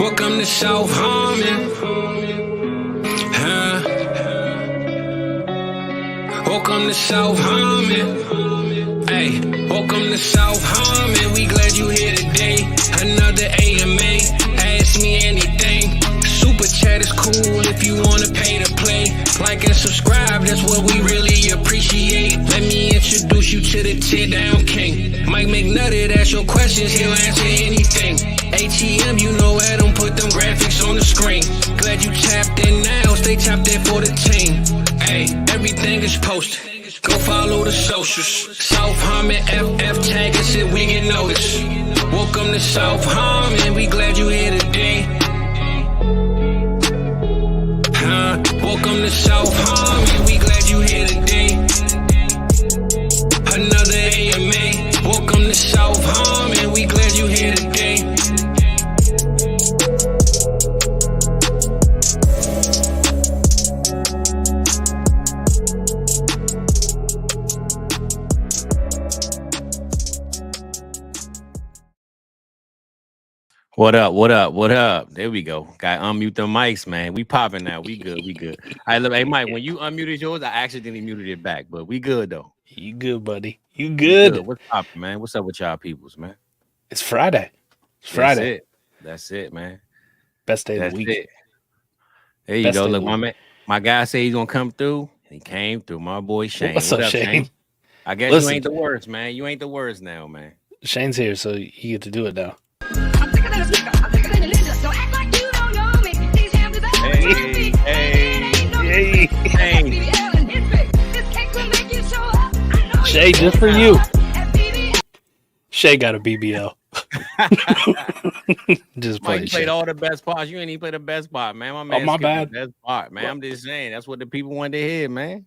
Welcome to South Harmon. Welcome to South Harmon. Hey, welcome to South Harmon. We glad you here today. Another AMA. Ask me anything. Super chat is cool if you wanna pay to play. Like and subscribe, that's what we really appreciate. Let me introduce you to the tear down king. Mike McNutted, ask your questions, he'll answer anything. ATM, you know Adam, put them graphics on the screen. Glad you tapped in now, stay tapped in for the team. Hey, everything is posted. Go follow the socials. South Harmon FF tag us if we get noticed. Welcome to South Harmon, we glad you here today. Welcome to South Harmon, we glad you here today. Another AMA. Welcome to South Harmon, we glad you here today. What up? What up? What up? There we go. Got unmute the mics, man. We popping now. We good. We good. All right, look, hey Mike, when you unmuted yours, I accidentally muted it back, but we good though. You good, buddy? You good? What's popping, man? What's up with y'all peoples, man? It's Friday. It's Friday. That's it, man. Best day of the week. It. There you go. Look, my guy said he's gonna come through. He came through. My boy Shane. What's up, Shane? I guess you ain't the worst, man. You ain't the worst now, man. Shane's here, so you get to do it now. Hey. Shay, just for you. Shay got a BBL. Just Mike, you played all the best parts. You ain't even play the best part, man. My man, my bad. The best part, man. I'm just saying that's what the people wanted to hear, man.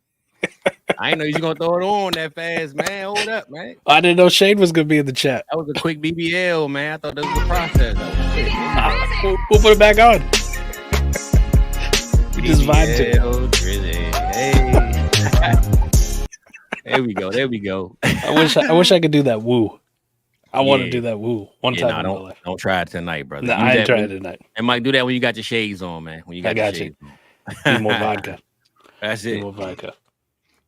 I didn't know you was gonna throw it on that fast, man. Hold up, man. I didn't know Shane was gonna be in the chat. That was a quick BBL, man. I thought that was the process. We'll put it back on. We just vibe to it. There we go. There we go. I wish I could do that woo. I want to do that woo one time in my life. Don't try it tonight, brother. No, I ain't trying it tonight. And Mike, do that when you got your shades on, man. When you got your shades on. Need more vodka. That's it. Need more vodka.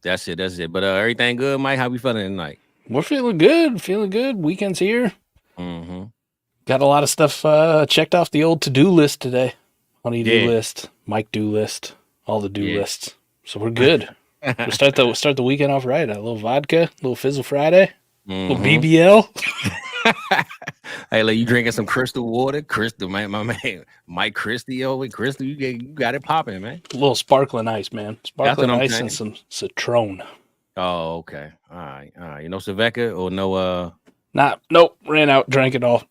That's it. But everything good, Mike? How we feeling tonight? We're feeling good. Weekend's here. Mm-hmm. Got a lot of stuff checked off the old to-do list today. Honey-do list, Mike do list, all the do lists. So we're good. We'll start the weekend off right. A little vodka, a little Fizzle Friday, a little BBL. Hey, like you drinking some crystal water? Crystal, man, my man, Mike Christie over Crystal. You got it popping, man. A little sparkling ice, man. Sparkling ice and some Citron. Oh, okay. All right. You know Saveca or no? Nope. Ran out, drank it all.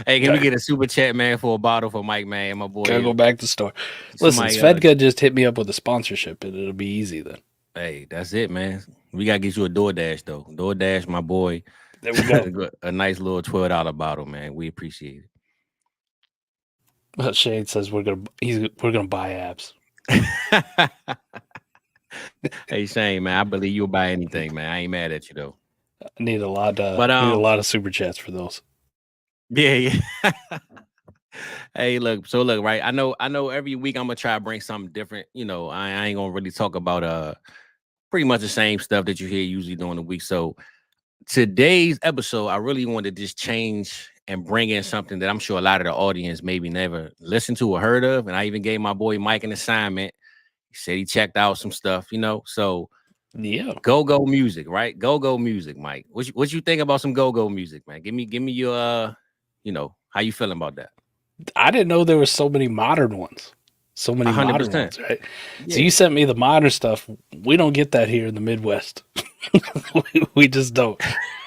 Hey, can we get a super chat, man, for a bottle for Mike, man? My boy. Gotta go back to the store. Listen, Svedka just hit me up with a sponsorship, and it'll be easy then. Hey, that's it, man. We gotta get you a DoorDash though. DoorDash, my boy. There we go. A nice little $12 bottle, man. We appreciate it. But Shane says we're gonna buy abs. Hey Shane, man, I believe you'll buy anything, man. I ain't mad at you though. I need a lot of super chats for those. Yeah. Hey, look, right. I know every week I'm gonna try to bring something different. You know, I ain't gonna really talk about pretty much the same stuff that you hear usually during the week. So today's episode, I really wanted to just change and bring in something that I'm sure a lot of the audience maybe never listened to or heard of. And I even gave my boy Mike an assignment. He said he checked out some stuff, you know. So yeah, go music, right? Go music, Mike. What you think about some go music, man? Give me your how you feeling about that? I didn't know there were so many modern ones. So many 100%. Modern ones, right? Yeah. So you sent me the modern stuff. We don't get that here in the Midwest. we just don't.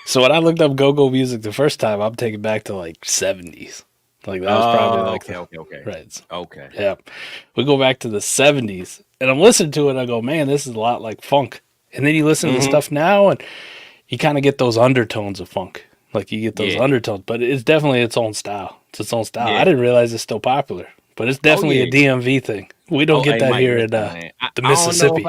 So when I looked up go music the first time, I'm taking back to like 70s. Like that was probably like okay. Right. Okay. Yeah. We go back to the 70s and I'm listening to it and I go, man, this is a lot like funk. And then you listen to the stuff now and you kind of get those undertones of funk. Like you get those undertones, but it's definitely its own style. It's its own style. Yeah. I didn't realize it's still popular, but it's definitely a DMV thing. We don't get that Mike, here in the Mississippi.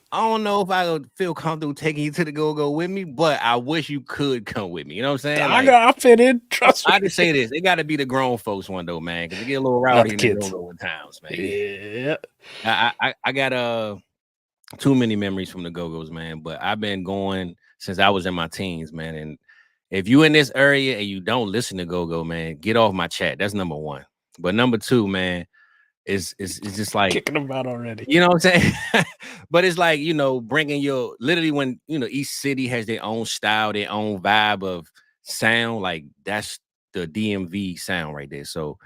I don't know if I would feel comfortable taking you to the go-go with me, but I wish you could come with me. You know what I'm saying? Like, I fit in. Trust me. I just say this: it got to be the grown folks one though, man, because it get a little rowdy in the go-go at times, man. Yeah. I got too many memories from the go-go's, man. But I've been going since I was in my teens, man. And if you in this area and you don't listen to go-go, man, get off my chat. That's number one. But number two, man. It's just like kicking them out already. You know what I'm saying? But it's like, bringing your literally when, each city has their own style, their own vibe of sound. Like that's the DMV sound right there. So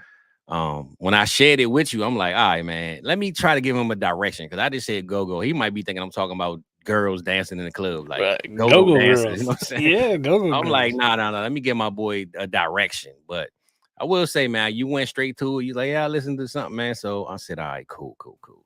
when I shared it with you, I'm like, all right, man, let me try to give him a direction. Cause I just said go-go. He might be thinking I'm talking about girls dancing in the club. Like go-go dancing. Girls. You know what I'm saying? Yeah, go-go. I'm like, nah. Let me give my boy a direction. But I will say, man, you went straight to it. You like, yeah, I listened to something, man. So I said, all right, cool.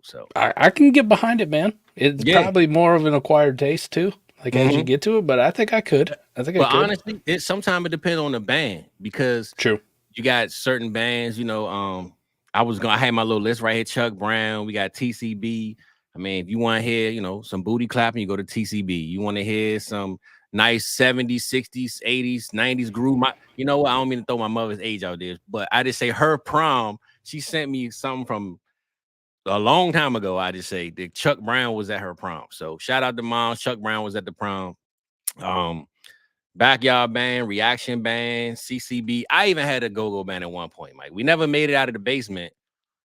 So I can get behind it, man. It's probably more of an acquired taste too. Like as you get to it, but I think I could. But honestly, sometimes it depends on the band because true. You got certain bands, I had my little list right here. Chuck Brown, we got TCB. I mean, if you want to hear, some booty clapping, you go to TCB. You want to hear some nice 70s, 60s, 80s, 90s groove. You know what? I don't mean to throw my mother's age out there, but I just say her prom. She sent me something from a long time ago. I just say that Chuck Brown was at her prom. So shout out to mom. Chuck Brown was at the prom. Backyard band, reaction band, CCB. I even had a go-go band at one point, Mike. We never made it out of the basement,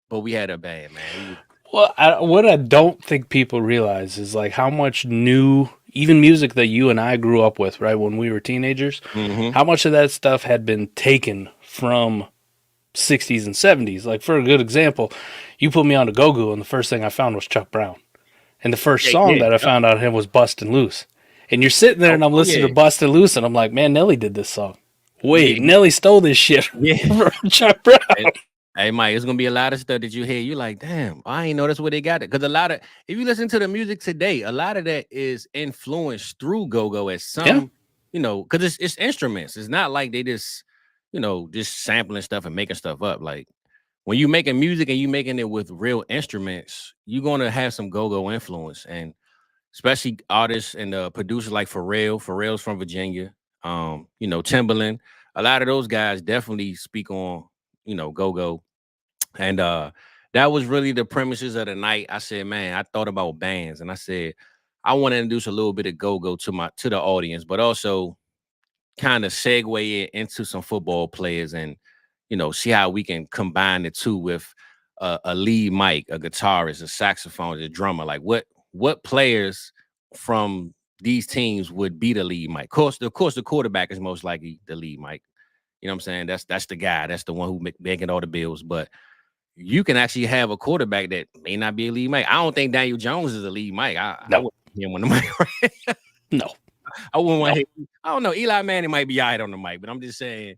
but we had a band, man. Well, what I don't think people realize is like how much new, even music that you and I grew up with, right, when we were teenagers, how much of that stuff had been taken from 60s and 70s. Like, for a good example, you put me on to GoGo, and the first thing I found was Chuck Brown. And the first song that I found out of him was Bustin' Loose. And you're sitting there, and I'm listening to Bustin' Loose, and I'm like, man, Nelly did this song. Wait, Nelly stole this shit from Chuck Brown. Hey, Mike, it's going to be a lot of stuff that you hear. You're like, damn, I ain't know that's where they got it. Because if you listen to the music today, a lot of that is influenced through go-go as some, because it's instruments. It's not like they just, just sampling stuff and making stuff up. Like, when you're making music and you making it with real instruments, you're going to have some go-go influence. And especially artists and producers like Pharrell. Pharrell's from Virginia. Timbaland. A lot of those guys definitely speak on, go-go. And that was really the premises of the night. I said, man, I thought about bands, and I said, I want to introduce a little bit of go-go to the audience, but also kind of segue it into some football players and, see how we can combine the two with a lead mic, a guitarist, a saxophone, a drummer. Like what players from these teams would be the lead mic? Of course, the quarterback is most likely the lead mic. You know what I'm saying? That's the guy. That's the one who making all the bills. But you can actually have a quarterback that may not be a lead mic. I don't think Daniel Jones is a lead mic. I wouldn't hear him on the mic. Right? No. I wouldn't want to hear. I don't know. Eli Manning might be all right on the mic, but I'm just saying,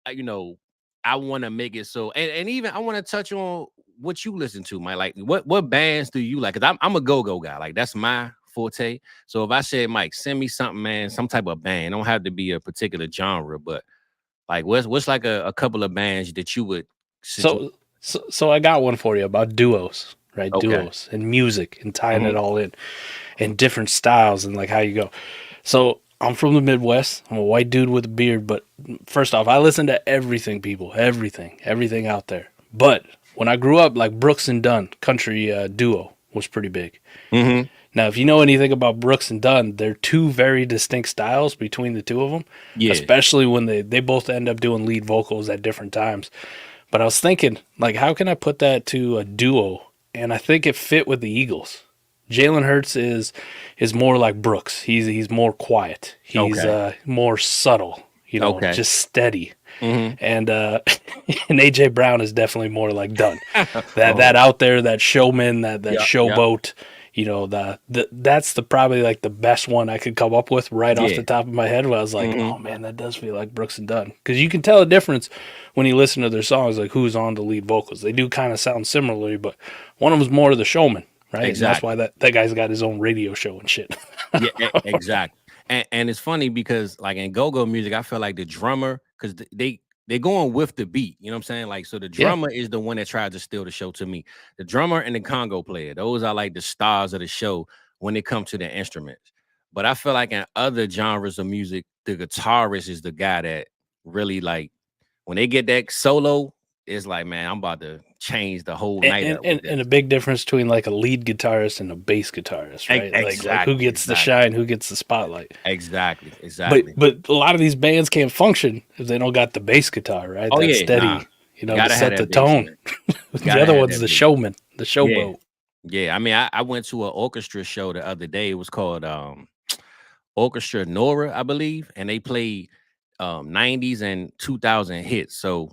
I want to make it so. And even I want to touch on what you listen to, Mike. Like, what bands do you like? Because I'm a go-go guy. Like, that's my forte. So if I said, Mike, send me something, man, some type of band. It don't have to be a particular genre, but like, what's like a couple of bands that you would? So I got one for you about duos, right? Okay. Duos and music and tying it all in and different styles and like how you go. So I'm from the Midwest. I'm a white dude with a beard, but first off, I listen to everything, people, everything out there. But when I grew up, like Brooks and Dunn, country duo was pretty big. Mm-hmm. Now, if you know anything about Brooks and Dunn, they're two very distinct styles between the two of them, especially when they both end up doing lead vocals at different times. But I was thinking, like, how can I put that to a duo? And I think it fit with the Eagles. Jalen Hurts is more like Brooks. He's more quiet. He's more subtle, just steady. Mm-hmm. And and AJ Brown is definitely more like Dunn. That out there, that showman, that showboat. That's probably like the best one I could come up with right off the top of my head. Where I was like, oh man, that does feel like Brooks and Dunn, because you can tell a difference when you listen to their songs, like who's on the lead vocals. They do kind of sound similarly, but one of them's more the showman, right? Exactly. And that's why that guy's got his own radio show and shit. Yeah, exactly. And it's funny because like in go-go music, I feel like the drummer, because they're going with the beat, you know what I'm saying? Like, so the drummer is the one that tries to steal the show to me. The drummer and the congo player, those are like the stars of the show. when it comes to the instruments. But I feel like in other genres of music, the guitarist is the guy that really like when they get that solo, it's like, man, I'm about to change the whole night up. And a big difference between like a lead guitarist and a bass guitarist, right? Like who gets the shine, who gets the spotlight. Exactly. But a lot of these bands can't function if they don't got the bass guitar, right? Oh, That's steady, to set the tone. The other one's the showman, the showboat. Yeah, I mean, I went to an orchestra show the other day. It was called Orchestra Nora, I believe, and they played 90s and 2000 hits. So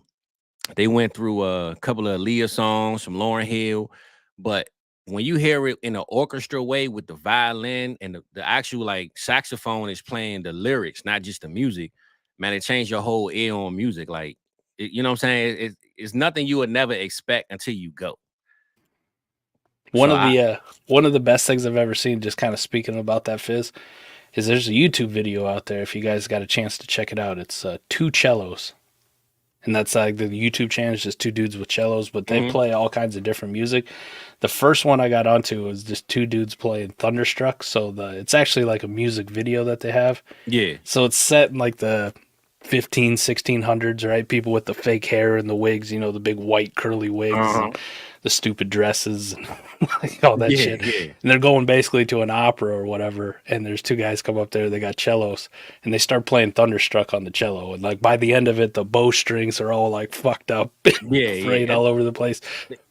they went through a couple of Aaliyah songs from Lauryn Hill, but when you hear it in an orchestra way with the violin and the actual like saxophone is playing the lyrics, not just the music, man, it changed your whole ear on music. Like, you know what I'm saying? It's nothing you would never expect until you go. One of the best things I've ever seen, just kind of speaking about that, Fizz, is there's a YouTube video out there. If you guys got a chance to check it out, it's two cellos. And that's like the YouTube channel is just two dudes with cellos, but they play all kinds of different music. The first one I got onto was just two dudes playing Thunderstruck. So it's actually like a music video that they have. Yeah. So it's set in like the 1600s, right? People with the fake hair and the wigs, the big white curly wigs, and the stupid dresses, and like all that shit. Yeah. And they're going basically to an opera or whatever. And there's two guys come up there, they got cellos, and they start playing Thunderstruck on the cello. And like by the end of it, the bowstrings are all like fucked up, frayed all over the place.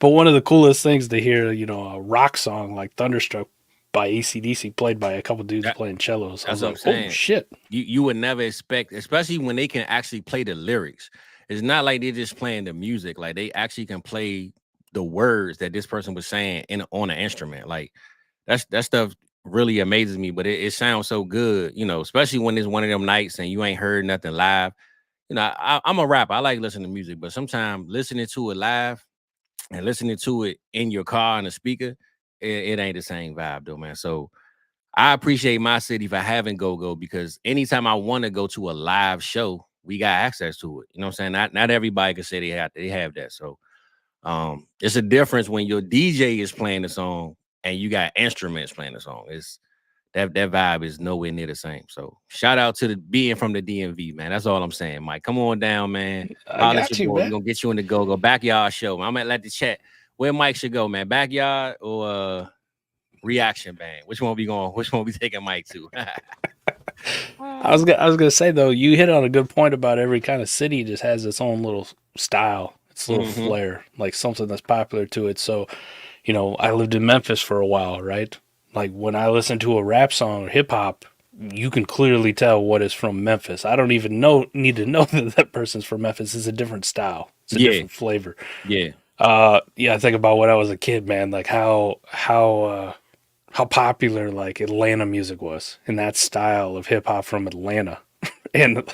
But one of the coolest things to hear, a rock song like Thunderstruck by AC/DC played by a couple dudes playing cellos. That's what I'm saying. Oh shit! You would never expect, especially when they can actually play the lyrics. It's not like they're just playing the music; like they actually can play the words that this person was saying on an instrument. Like that stuff really amazes me. But it sounds so good, especially when it's one of them nights and you ain't heard nothing live. I'm a rapper. I like listening to music, but sometimes listening to it live and listening to it in your car on a speaker, it ain't the same vibe though, man. So I appreciate my city for having GoGo, because anytime I want to go to a live show, we got access to it. You know what I'm saying? Not everybody can say they have that. So it's a difference when your DJ is playing the song and you got instruments playing the song. It's that vibe is nowhere near the same. So shout out to being from the DMV, man. That's all I'm saying, Mike. Come on down, man. I got you, man. We're gonna get you in the GoGo backyard show. I'm gonna let the chat where Mike should go, man. Backyard or reaction band? Which one we taking Mike to? I was gonna say though, you hit on a good point about every kind of city just has its own little style, its little flair, like something that's popular to it. So, I lived in Memphis for a while, right? Like when I listen to a rap song or hip hop, you can clearly tell what is from Memphis. I don't even need to know that person's from Memphis. It's a different style. It's a different flavor. Yeah. I think about when I was a kid, man, like how popular like Atlanta music was in that style of hip hop from Atlanta. And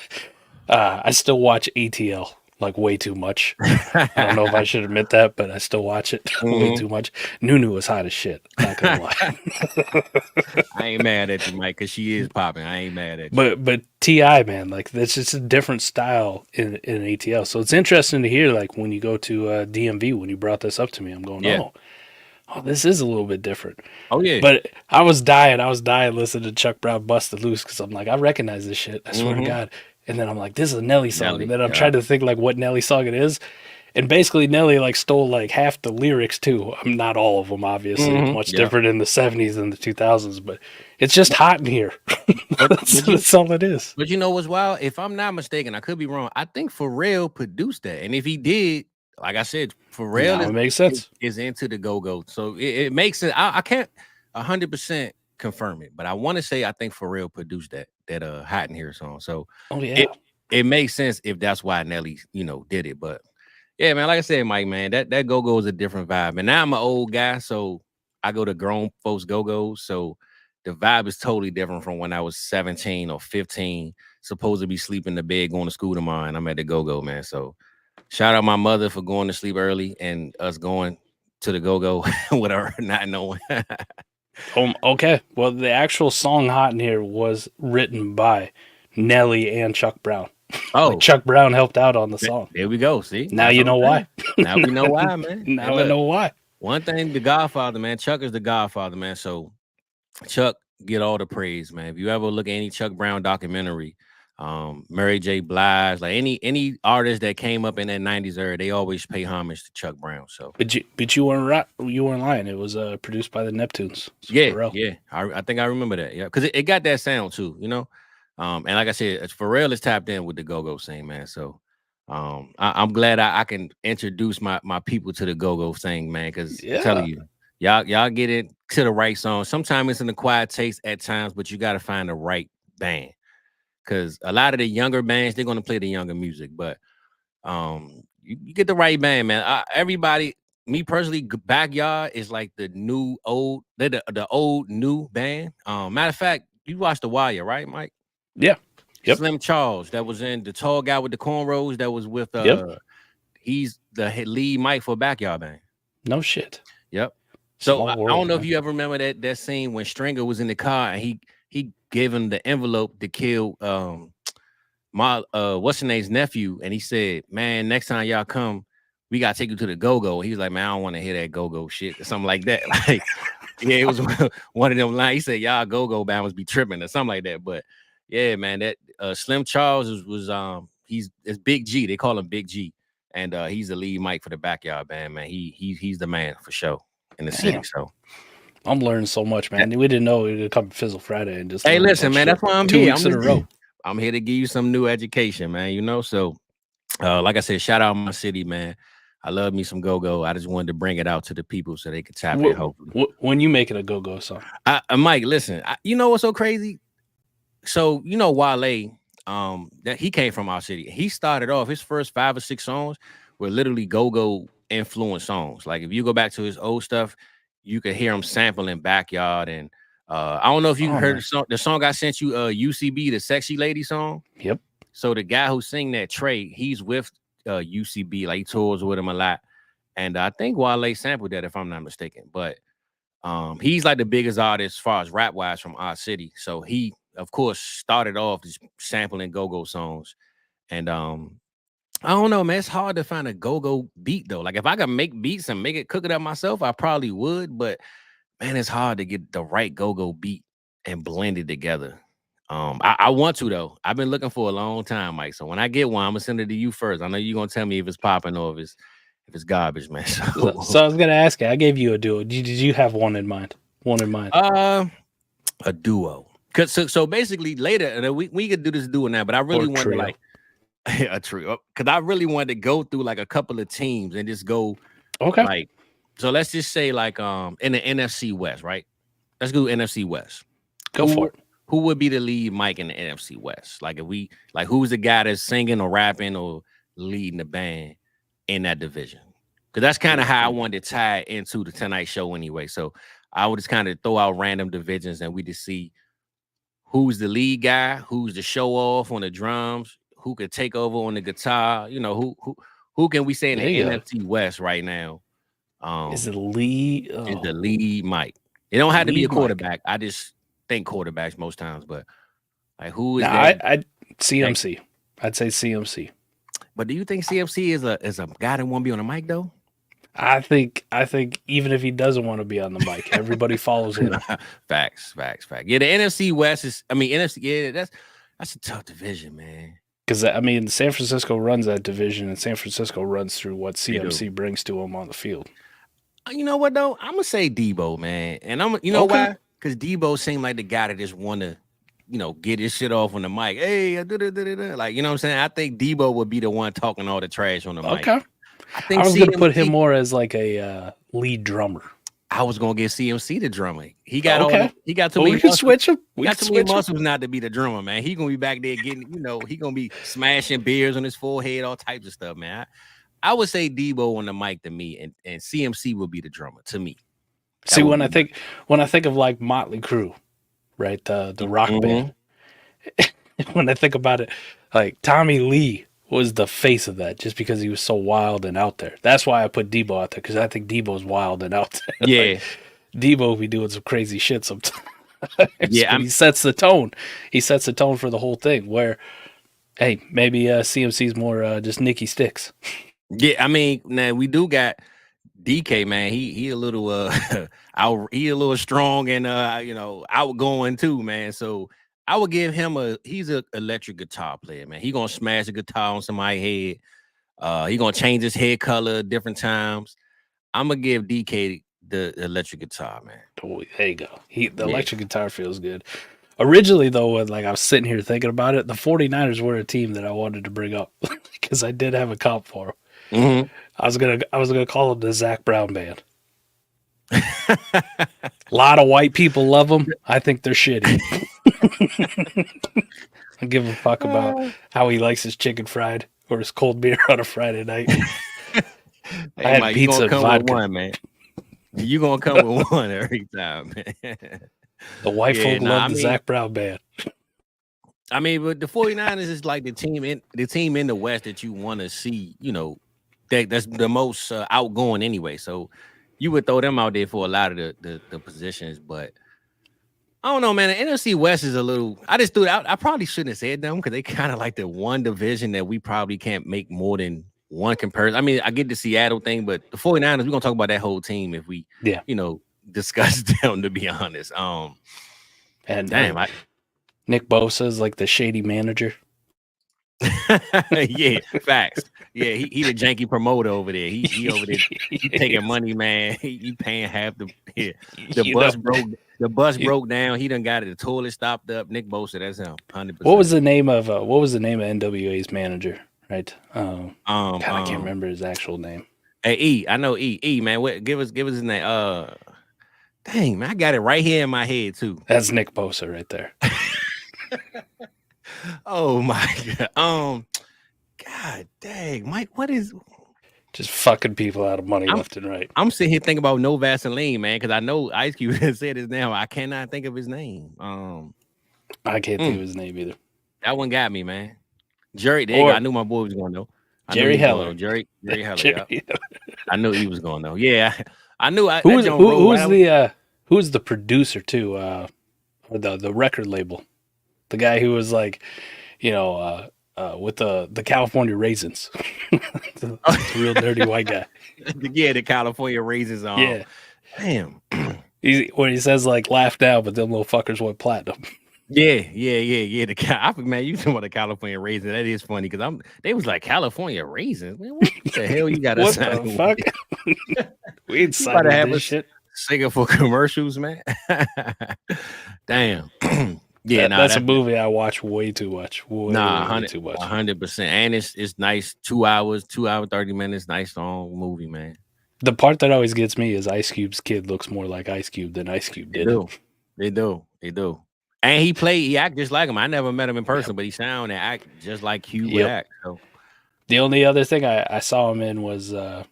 I still watch ATL like way too much. I don't know if I should admit that, but I still watch it way too much. Nunu was hot as shit. Not gonna lie. I ain't mad at you, Mike, because she is popping. I ain't mad at you. But T.I., man, like that's just a different style in ATL. So it's interesting to hear, like when you go to DMV, when you brought this up to me, I'm going, oh, this is a little bit different. Oh yeah. But I was dying listening to Chuck Brown Busted Loose, because I'm like, I recognize this shit. I swear to God. And then I'm like, this is a Nelly song. And then I'm trying to think like what Nelly song it is. And basically Nelly like stole like half the lyrics too. Not all of them, obviously. Much different in the 70s than the 2000s. But it's just hot in here. That's all it is. But you know what's wild? If I'm not mistaken, I could be wrong. I think Pharrell produced that. And if he did, like I said, Pharrell makes sense. Is into the GoGo. So it makes it. I can't 100% confirm it, but I want to say I think Pharrell produced that Hot in Here song. So it makes sense if that's why Nelly did it. But yeah, man, like I said, Mike, man, that GoGo is a different vibe. And now I'm an old guy, so I go to grown folks GoGo. So the vibe is totally different from when I was 17 or 15, supposed to be sleeping in the bed going to school tomorrow, and I'm at the GoGo, man. So shout out my mother for going to sleep early and us going to the GoGo with her not knowing. Okay. Well, the actual song Hot in Here was written by Nelly and Chuck Brown. Oh, like Chuck Brown helped out on the song. There we go. See? Now you know why. Now we know why, man. Now I know why. One thing, the Godfather, man. Chuck is the Godfather, man. So Chuck get all the praise, man. If you ever look at any Chuck Brown documentary, Mary J. Blige, like any artist that came up in that '90s era, they always pay homage to Chuck Brown. So, but you weren't lying. It was produced by the Neptunes. So yeah. I think I remember that. Yeah, because it got that sound too, you know. And like I said, Pharrell is tapped in with the go-go scene, man. So, I'm glad I can introduce my people to the go-go thing, man. Because I'm telling you, y'all get it to the right song. Sometimes it's in the quiet taste at times, but you got to find the right band. Because a lot of the younger bands, they're going to play the younger music, but you get the right band, man. Everybody, me personally, Backyard is like the new old, the old new band. Matter of fact, you watched The Wire, right, Mike? Yeah. Yep. Slim Charles, that was in the tall guy with the cornrows, that was with he's the lead Mike for Backyard Band. No shit. Yep. So I don't know if you ever remember that scene when Stringer was in the car and he gave him the envelope to kill what's her name's nephew, and he said, "Man, next time y'all come, we gotta take you to the go-go." He was like, "Man, I don't want to hear that go-go shit," or something like that. Like, yeah, it was one of them lines. He said, "Y'all go-go band must be tripping," or something like that. But yeah, man, that Slim Charles was it's Big G. They call him Big G, and he's the lead Mike for the Backyard Band, man. He's the man for sure in the city. So I'm learning so much, man. We didn't know it would come Fizzle Friday and just. Hey, listen, man. That's why I'm 2 here. weeks in a row. I'm here to give you some new education, man. You know, so like I said, shout out my city, man. I love me some go-go. I just wanted to bring it out to the people so they could tap in. Hopefully, when you make it a go-go song, Mike, listen. You know what's so crazy? So you know Wale, that he came from our city. He started off his first 5 or 6 songs were literally go-go influenced songs. Like if you go back to his old stuff, you could hear him sampling Backyard and. I don't know if you heard the song I sent you, UCB, the Sexy Lady song. Yep. So the guy who sing that, Trey, he's with UCB, like he tours with him a lot. And I think Wale sampled that, if I'm not mistaken. But he's like the biggest artist as far as rap-wise from our city. So he, of course, started off just sampling go-go songs. And I don't know, man. It's hard to find a go-go beat, though. Like if I could make beats and cook it up myself, I probably would. But man, it's hard to get the right go-go beat and blend it together. I want to, though. I've been looking for a long time, Mike. So when I get one, I'm gonna send it to you first. I know you're gonna tell me if it's popping or if it's garbage, man. So I was gonna ask you. I gave you a duo. Did you have one in mind? A duo. So basically later we could do this duo now, but I really want to like a trio because I really wanted to go through like a couple of teams and just go like. So let's just say like in the NFC West, right? Let's go NFC West. Go for it. Who would be the lead Mike in the NFC West? Like who's the guy that's singing or rapping or leading the band in that division? Because that's kind of how I wanted to tie into the Tonight Show anyway. So I would just kind of throw out random divisions and we just see who's the lead guy, who's the show off on the drums, who could take over on the guitar. You know, who can we say in the NFC West right now? Is it Lee? Is the lead Mike? It don't have to be a quarterback. I just think quarterbacks most times, but like who is that? I'd CMC. I'd say CMC. But do you think CMC is a guy that won't be on the mic though? I think even if he doesn't want to be on the mic, everybody follows him. Facts. Yeah, the NFC West is. I mean, NFC. Yeah, that's a tough division, man. Because I mean, San Francisco runs that division, and San Francisco runs through what CMC brings to him on the field. You know what though? I'm gonna say Debo, man, and why? Because Debo seemed like the guy that just want to, get his shit off on the mic. Hey, like you know what I'm saying? I think Debo would be the one talking all the trash on the mic. Okay. I was gonna put him more as like a lead drummer. I was gonna get CMC the drummer. He got he got too many. We can switch him. We got too many muscles not to be the drummer, man. He gonna be back there getting, he gonna be smashing beers on his forehead, all types of stuff, man. I would say Debo on the mic to me, and CMC will be the drummer to me. See, when I think of like Motley Crue, right, the rock band, when I think about it, like Tommy Lee was the face of that just because he was so wild and out there. That's why I put Debo out there, because I think Debo's wild and out there. Yeah. Like, Debo be doing some crazy shit sometimes. Yeah, he sets the tone. He sets the tone for the whole thing. Where, hey, maybe CMC's more just Nicky Sticks. Yeah, I mean, now we do got DK, man, he a little he a little strong and outgoing too, man. So I would give him he's an electric guitar player, man. He gonna smash a guitar on somebody's head. He gonna change his head color different times. I'm gonna give DK the electric guitar, man. Oh, there you go. The electric guitar feels good. Originally, though, when I was sitting here thinking about it, the 49ers were a team that I wanted to bring up because I did have a comp for them. Mm-hmm. I was gonna call them the Zach Brown Band. A lot of white people love them. I think they're shitty. I give a fuck about how he likes his chicken fried or his cold beer on a Friday night. I had Mike, pizza and vodka. One, man. You gonna come with one every time, man. The white folk love the Zach Brown Band. I mean, but the 49ers is like the team in the West that you want to see, that's the most outgoing anyway. So you would throw them out there for a lot of the positions, but I don't know, man. The NFC West is a little. I just threw it out. I probably shouldn't have said them because they kind of like the one division that we probably can't make more than one comparison. I mean, I get the Seattle thing, but the 49ers, we're gonna talk about that whole team if we, discuss them. To be honest, and damn, Nick Bosa is like the shady manager. Yeah, facts. Yeah, he the janky promoter over there. He over there. He taking money, man. He paying half the. Yeah. The bus broke down. He done got it. The toilet stopped up. Nick Bosa, that's him. 100%. What was the name of NWA's manager? Right. God, I can't remember his actual name. Hey, I know E, man. Give us his name. Dang, man, I got it right here in my head too. That's Nick Bosa right there. Oh my God. God dang, Mike, what is just fucking people out of money left and right? I'm sitting here thinking about no Vaseline, man, because I know Ice Cube has said his name. I cannot think of his name. I can't think of his name either. That one got me, man. I knew my boy was going to know. Jerry Heller. Jerry Heller. I knew he was going to know. Yeah, I knew. Who's the producer too? Or the record label, the guy who was like, with the California Raisins, the real dirty white guy. Yeah, the California Raisins on. Yeah, damn. When he says like laugh now, but them little fuckers went platinum. Yeah. Man, you talking about the California Raisins? That is funny because they was like California Raisins. Man, what the hell you got to sign? What the fuck? We ain't signing this shit. Singing for commercials, man. Damn. Yeah, that's a movie I watch way too much. Way too much. 100%. And it's nice. 2 hours, 30 minutes. Nice long movie, man. The part that always gets me is Ice Cube's kid looks more like Ice Cube than Ice Cube did. They do. And he act just like him. I never met him in person, but he sound and act just like Cube would act. So. The only other thing I saw him in was there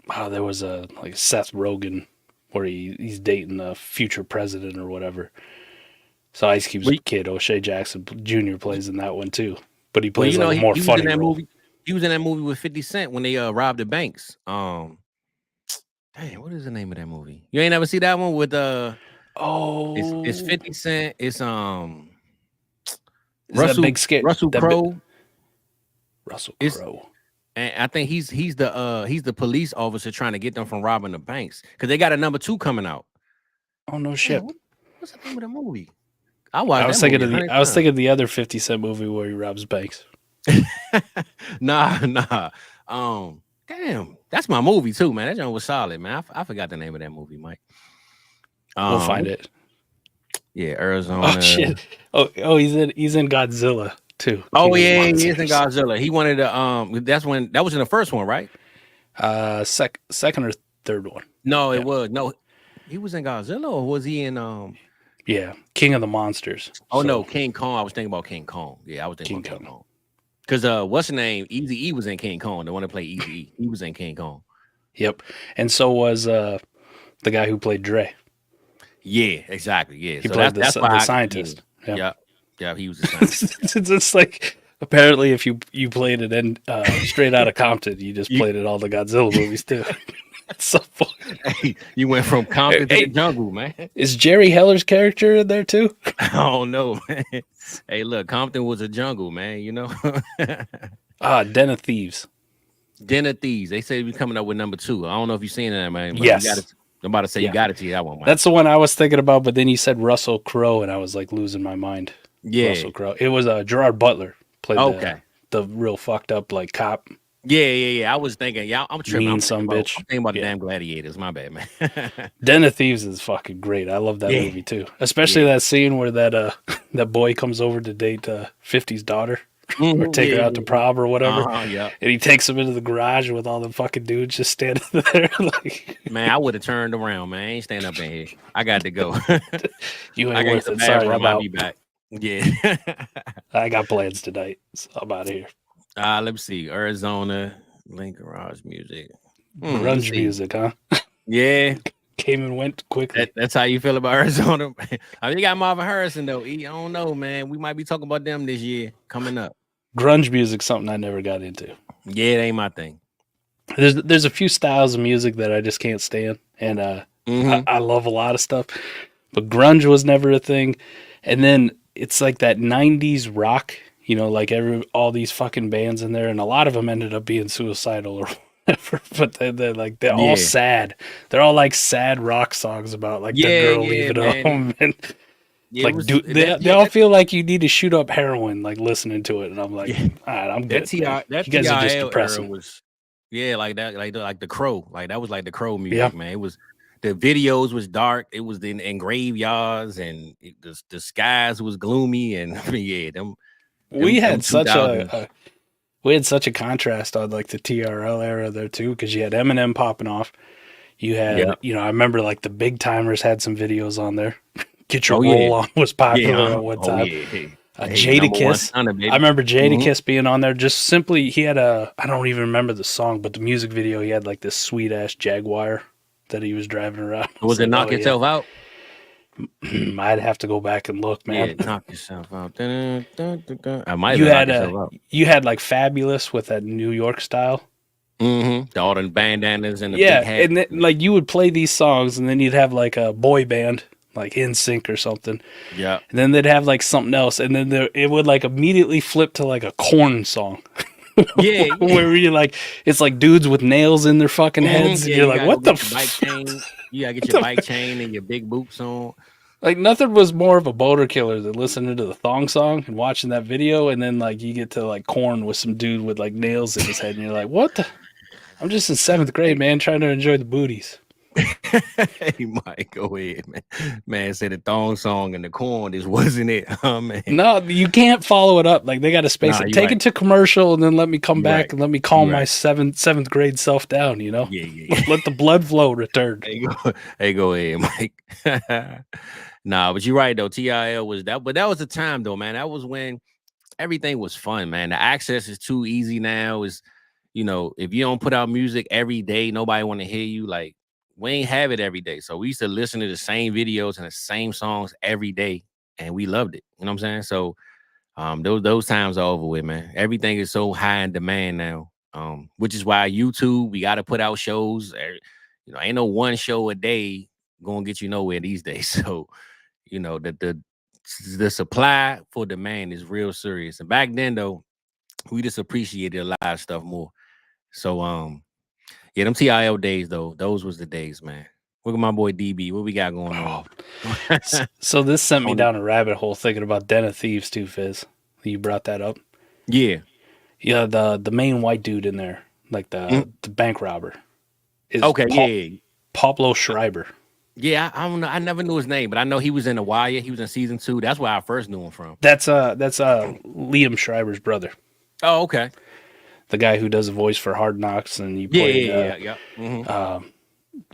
was a like Seth Rogen where he's dating a future president or whatever. So Ice Cube's kid, O'Shea Jackson Jr. plays in that one too. But he plays a more funny role. He was in that movie with 50 Cent when they robbed the banks. Dang, what is the name of that movie? You ain't never see that one with it's 50 Cent. It's Russell Crowe. Russell Crowe. And I think he's the police officer trying to get them from robbing the banks because they got a number 2 coming out. Oh no shit! What's the name of the movie? I was thinking of the other 50 Cent movie where he robs banks. Nah. Damn, that's my movie too, man. That joint was solid, man. I forgot the name of that movie, Mike. We'll find it. Yeah, Arizona. Oh shit! Oh, he's in Godzilla too. Oh yeah, he is in Godzilla. He wanted to. That was in the first one, right? Second or third one. No, it was no. He was in Godzilla, or was he in Yeah, King of the Monsters. Oh no, King Kong. I was thinking about King Kong. Yeah, I was thinking about King Kong. Because what's the name? Eazy-E was in King Kong. The one that played Eazy-E. He was in King Kong. Yep, and so was the guy who played Dre. Yeah, exactly. Yeah, he played the scientist. Yeah, he was the scientist. It's like apparently if you played it in Straight Outta Compton, you just played it all the Godzilla movies too. That's so funny. Hey, you went from Compton to the jungle, man. Is Jerry Heller's character in there too? I don't know, man. Hey, look, Compton was a jungle, man. Den of Thieves. Den of Thieves. They say we coming up with number 2. I don't know if you've seen that, man. Yes. I'm about to say you got to see that one, man. That's the one I was thinking about, but then you said Russell Crowe, and I was like losing my mind. Yeah. Russell Crowe. It was Gerard Butler played the real fucked up like cop. Yeah. I was thinking, I'm tripping. I'm thinking about the damn Gladiators. My bad, man. Den of Thieves is fucking great. I love that movie too, especially that scene where that that boy comes over to date 50's daughter. Or take her out to prom or whatever. And he takes him into the garage with all the fucking dudes just standing there. Like, man, I would have turned around, man. I ain't staying up in here. I got to go. You ain't worth it. Sorry, I'll be back. Yeah. I got plans tonight, so I'm out of here. Let me see. Arizona, Link Garage music. Grunge music, huh? Yeah. Came and went quickly. That's how you feel about Arizona. I mean, you got Marvin Harrison, though. I don't know, man. We might be talking about them this year coming up. Grunge music, something I never got into. Yeah, it ain't my thing. There's a few styles of music that I just can't stand, and I love a lot of stuff, but grunge was never a thing. And then it's like that 90s rock, you know, like all these fucking bands in there, and a lot of them ended up being suicidal or whatever, but they're all sad. They're all like sad rock songs about like the girl leaving home. And they all feel like you need to shoot up heroin, like listening to it. And I'm like, all right, I'm good. You guys are just depressing. Like that, like the Crow. Like that was like the Crow music, man. It was the videos was dark. It was in graveyards, and the skies was gloomy, and we had such a contrast on like the TRL era there too, because you had Eminem popping off. You had, I remember like the Big Timers had some videos on there. Get Your Roll On was popular at one time. Jadakiss. I remember Jadakiss being on there. Just simply, he had I don't even remember the song, but the music video, he had like this sweet ass Jaguar that he was driving around. Was it Knock Yourself Out? I'd have to go back and look, man. Yeah, Knock Yourself Out. I might have you had like Fabulous with that New York style. All the bandanas and the big hat. And then, like you would play these songs, and then you'd have like a boy band, like NSYNC or something. Yeah. And then they'd have like something else, and then it would like immediately flip to like a Korn song. Yeah. Where you're like, it's like dudes with nails in their fucking heads. And you're like, what the fuck? You gotta get your bike chain and your big boots on. Like nothing was more of a boner killer than listening to the thong song and watching that video, and then like you get to like Korn with some dude with like nails in his head, and you're like, what the? I'm just in 7th grade, man, trying to enjoy the booties. Hey, Mike, go ahead, man. Man said the thong song and the Korn just wasn't it, man. No, you can't follow it up. Like they got to space it. Take it to commercial, and then let me come back and let me calm my seventh grade self down. You know, let the blood flow return. Hey, go ahead, Mike. Nah, but you're right though. TIL was that, but that was the time though, man. That was when everything was fun, man. The access is too easy now. Is if you don't put out music every day, nobody want to hear you. Like we ain't have it every day, so we used to listen to the same videos and the same songs every day, and we loved it. You know what I'm saying? So, those times are over with, man. Everything is so high in demand now, which is why YouTube, we got to put out shows. Ain't no one show a day gonna get you nowhere these days. So, the supply for demand is real serious. And back then, though, we just appreciated a lot of stuff more. So, them TIL days, though, those was the days, man. Look at my boy DB. What we got going on? So this sent me down a rabbit hole thinking about Den of Thieves too, Fizz. You brought that up. Yeah. Yeah, the main white dude in there, like the bank robber. Is Pablo Schreiber. Yeah, I don't know. I never knew his name, but I know he was in The Wire. He was in season 2. That's where I first knew him from. That's Liam Schreiber's brother. Oh, okay. The guy who does the voice for Hard Knocks, and he played. Yeah. Mm-hmm.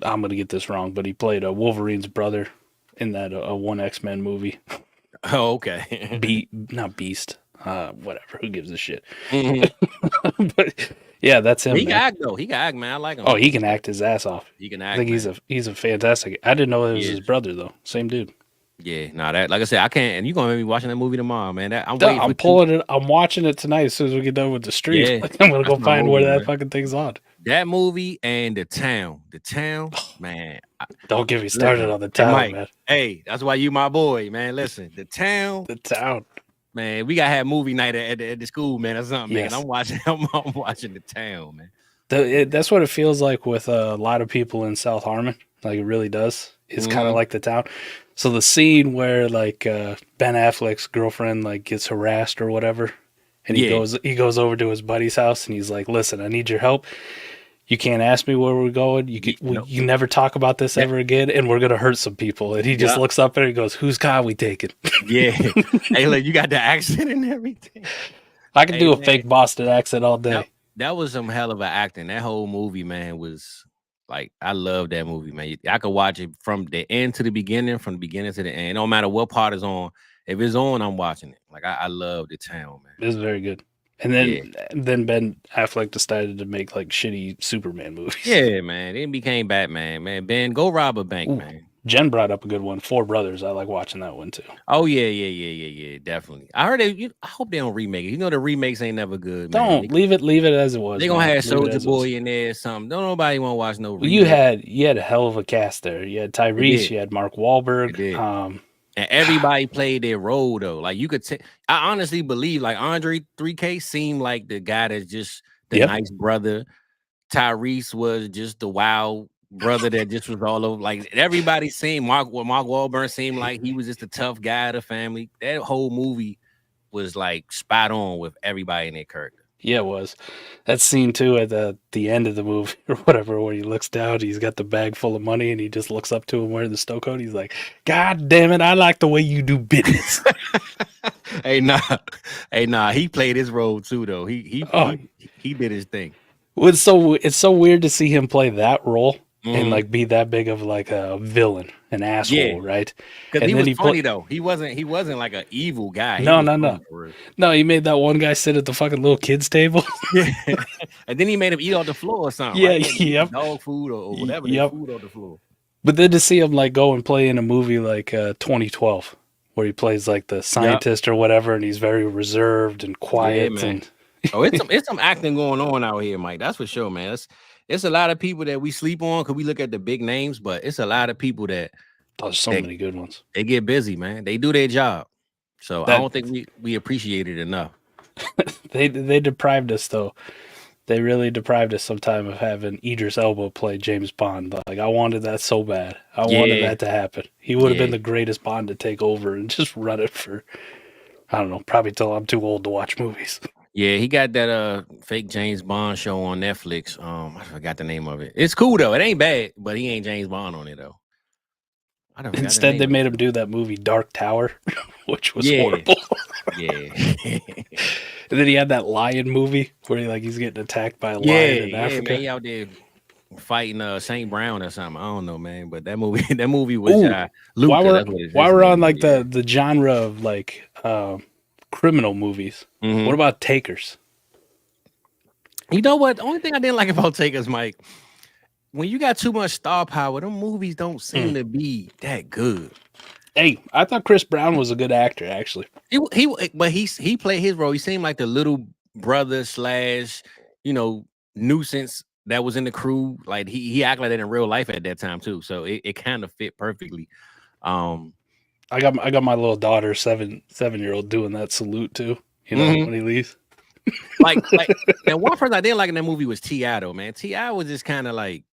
I'm gonna get this wrong, but he played Wolverine's brother in that one X-Men movie. Oh, okay. Not Beast. Whatever. Who gives a shit? Mm-hmm. But yeah, that's him. He can act though. He can act, man. I like him. Oh, he can act his ass off. He can act. I think he's a fantastic. I didn't know it was his brother though. Same dude. Yeah, that like I said, I can't. And you're gonna be watching that movie tomorrow, man. I'm watching it tonight as soon as we get done with the stream. Yeah, I'm gonna go find where that fucking thing's on. That movie and The Town, man. Don't get me started on The Town, Mike, man. Hey, that's why you my boy, man. Listen, The Town, man. We gotta have movie night at the school, man, or something, man. I'm watching The Town, man. That's what it feels like with a lot of people in South Harmon. Like it really does. It's kind of like the town. So the scene where like Ben Affleck's girlfriend like gets harassed or whatever, and he goes over to his buddy's house and he's like, "Listen, I need your help. You can't ask me where we're going. You never talk about this ever again, and we're gonna hurt some people." And he just looks up and he goes, "Whose car we taking?" Yeah. Hey, look, you got the accent and everything. I can do a fake Boston accent all day. That was some hell of an acting. That whole movie, man, was like, I love that movie, man. I could watch it from the end to the beginning, from the beginning to the end. No matter what part is on. If it's on, I'm watching it. Like I love the town, man. It's very good. And then Ben Affleck decided to make like shitty Superman movies. Yeah, man. Then became Batman, man. Ben, go rob a bank, man. Jen brought up a good one, Four Brothers. I like watching that one too. Oh yeah, definitely. I heard it. I hope they don't remake it. You know the remakes ain't never good. Don't leave it as it was. They gonna have Soulja Boy in there or something. Don't nobody want to watch no. Well, you had a hell of a cast there. You had Tyrese. You had Mark Wahlberg. And everybody played their role though. Like you could I honestly believe like Andre 3K seemed like the guy that's just the nice brother. Tyrese was just the wild brother that just was all over. Like everybody seemed Mark Wahlberg seemed like he was just a tough guy of the family. That whole movie was like spot on with everybody in their character. Yeah, it was. That scene too at the end of the movie or whatever, where he looks down, he's got the bag full of money, and he just looks up to him wearing the stow coat. He's like, "God damn it, I like the way you do business." Hey, nah. He played his role too, though. He did his thing. Well, it's so weird to see him play that role and like be that big of like a villain, an asshole, right? Because he was funny though. He wasn't like an evil guy. No, he made that one guy sit at the fucking little kids table. And then he made him eat off the floor or something. Yeah, right? Dog food or whatever. Food on the floor. But then to see him like go and play in a movie like 2012, where he plays like the scientist or whatever, and he's very reserved and quiet. Yeah, man. It's some acting going on out here, Mike. That's for sure, man. It's a lot of people that we sleep on because we look at the big names, but it's a lot of people that there's so many good ones. They get busy, man. They do their job. So I don't think we appreciate it enough. They deprived us though. They really deprived us sometime of having Idris Elba play James Bond. Like I wanted that so bad. I wanted that to happen. He would have been the greatest Bond to take over and just run it for, I don't know, probably till I'm too old to watch movies. Yeah, he got that fake James Bond show on Netflix. I forgot the name of it. It's cool though. It ain't bad, but he ain't James Bond on it though. Instead, they made him do that movie Dark Tower, which was horrible. Yeah. And then he had that lion movie where he's getting attacked by a lion in Africa. Man, he out there fighting Saint Brown or something. I don't know, man. But that movie was Luke. While we're on like the genre of like criminal movies, what about Takers? You know what? The only thing I didn't like about Takers, Mike, when you got too much star power, them movies don't seem to be that good. Hey, I thought Chris Brown was a good actor, actually. He played his role. He seemed like the little brother / nuisance that was in the crew. Like he acted like that in real life at that time too. So it kind of fit perfectly. I got my little daughter, 7-year-old, doing that salute too. When he leaves. like and one person I didn't like in that movie was T.I. though, man. T.I. was just kind of like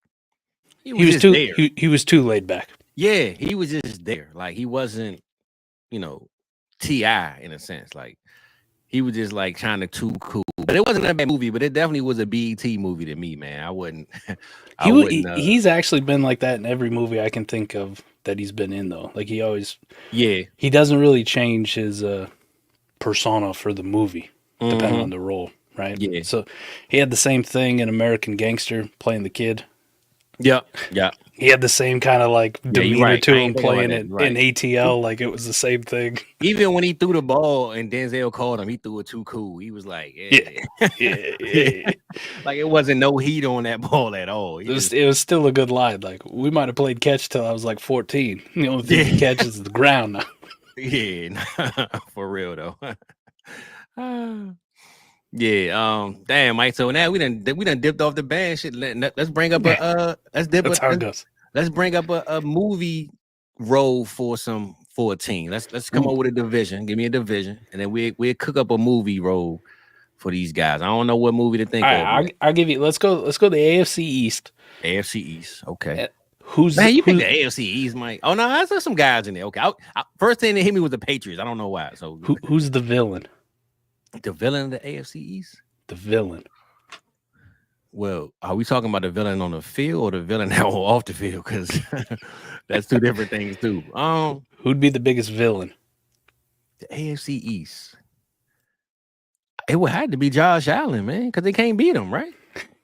he was too laid back. Yeah, he was just there. Like he wasn't, T.I. in a sense. Like he was just like trying to too cool. But it wasn't a bad movie, but it definitely was a BET movie to me, man. I wouldn't. He's actually been like that in every movie I can think of that he's been in, though. Like he always, he doesn't really change his persona for the movie, depending on the role, right? Yeah. So he had the same thing in American Gangster, playing the kid. Yeah. He had the same kind of like demeanor to him playing it in ATL, like it was the same thing. Even when he threw the ball and Denzel called him, he threw it too cool. He was like, yeah. Like it wasn't no heat on that ball at all. It was still a good line. Like we might have played catch till I was like 14. The only thing he catches is the ground now. Yeah, for real though. Yeah, damn, Mike. So now we done dipped off the band shit. Let's bring up let's bring up a movie role for a team. Let's come up with a division. Give me a division, and then we'll cook up a movie role for these guys. I don't know what movie to think All of. right, I'll give you. Let's go to the AFC East. AFC East. Okay. Who's man? You picked the AFC East, Mike? Oh no, there's some guys in there. Okay. First thing that hit me was the Patriots. I don't know why. So who's the villain? The villain of the AFC East? The villain. Well, are we talking about the villain on the field or the villain off the field? Because that's two different things too. Who'd be the biggest villain? The AFC East. It would have to be Josh Allen, man, because they can't beat him, right?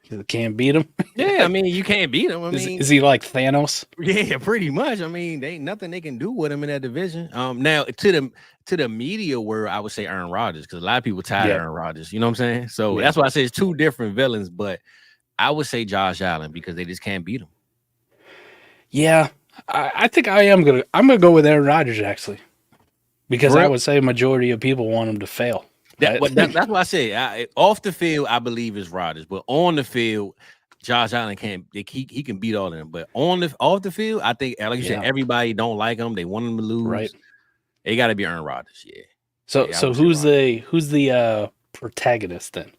You can't beat him. Yeah, I mean, you can't beat him. Is he like Thanos? Yeah, pretty much. I mean, they ain't nothing they can do with him in that division. Now to the media world, I would say Aaron Rodgers, because a lot of people tired of Aaron Rodgers. You know what I'm saying? So that's why I say it's two different villains, but I would say Josh Allen because they just can't beat him. Yeah, I think I'm gonna go with Aaron Rodgers actually, because I would say a majority of people want him to fail. That's what I say. Off the field, I believe is Rodgers, but on the field, Josh Allen can't. He can beat all of them. But off the field, I think, like you said, everybody don't like him. They want him to lose. Right. It got to be Aaron Rodgers. Yeah. So who's the protagonist then?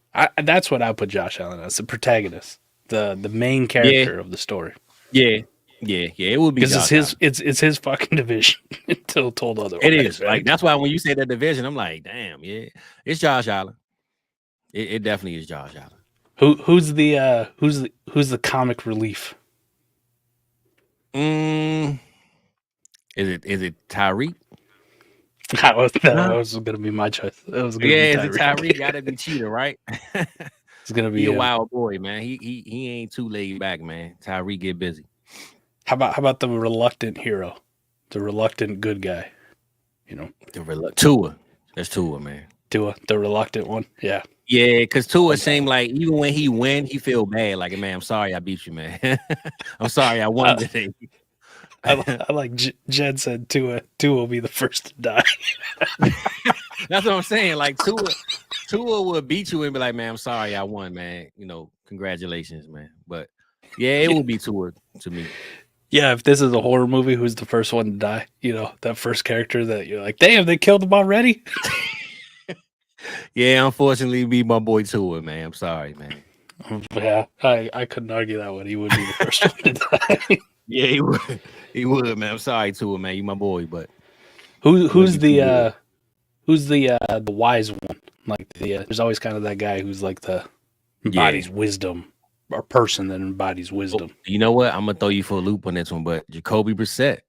That's what I put Josh Allen as, the protagonist, the main character of the story. Yeah. It would be because it's his fucking division until told otherwise. It is right? like that's why when you say that division, I'm like, damn, yeah, it's Josh Allen. It definitely is Josh Allen. Who's the comic relief? Is it Tyreek? That was going to be my choice. It was gonna be Tyreek got to be cheater, right? It's going to be a wild boy, man. He ain't too laid back, man. Tyreek get busy. How about the reluctant hero, the reluctant good guy? You know, Tua. That's Tua, man. Tua, the reluctant one. Yeah. Yeah, because Tua seemed like even when he win, he feel bad. Like, man, I'm sorry I beat you, man. I'm sorry I won today. I like Jed said Tua will be the first to die. That's what I'm saying. Like Tua will beat you and be like, man, I'm sorry I won, man. You know, congratulations, man. But yeah, it would be Tua to me. Yeah, if this is a horror movie, who's the first one to die? You know, that first character that you're like, damn, they killed him already? Yeah, unfortunately, be my boy Tua, man. I'm sorry, man. Yeah, I couldn't argue that one. He would be the first one to die. Yeah, he would. He would, man. I'm sorry, Tua, man. You my boy, but who's the wise one? Like there's always kind of that guy who's like the embodies wisdom. Or person that embodies wisdom. You know what? I'm gonna throw you for a loop on this one, but Jacoby Brissett.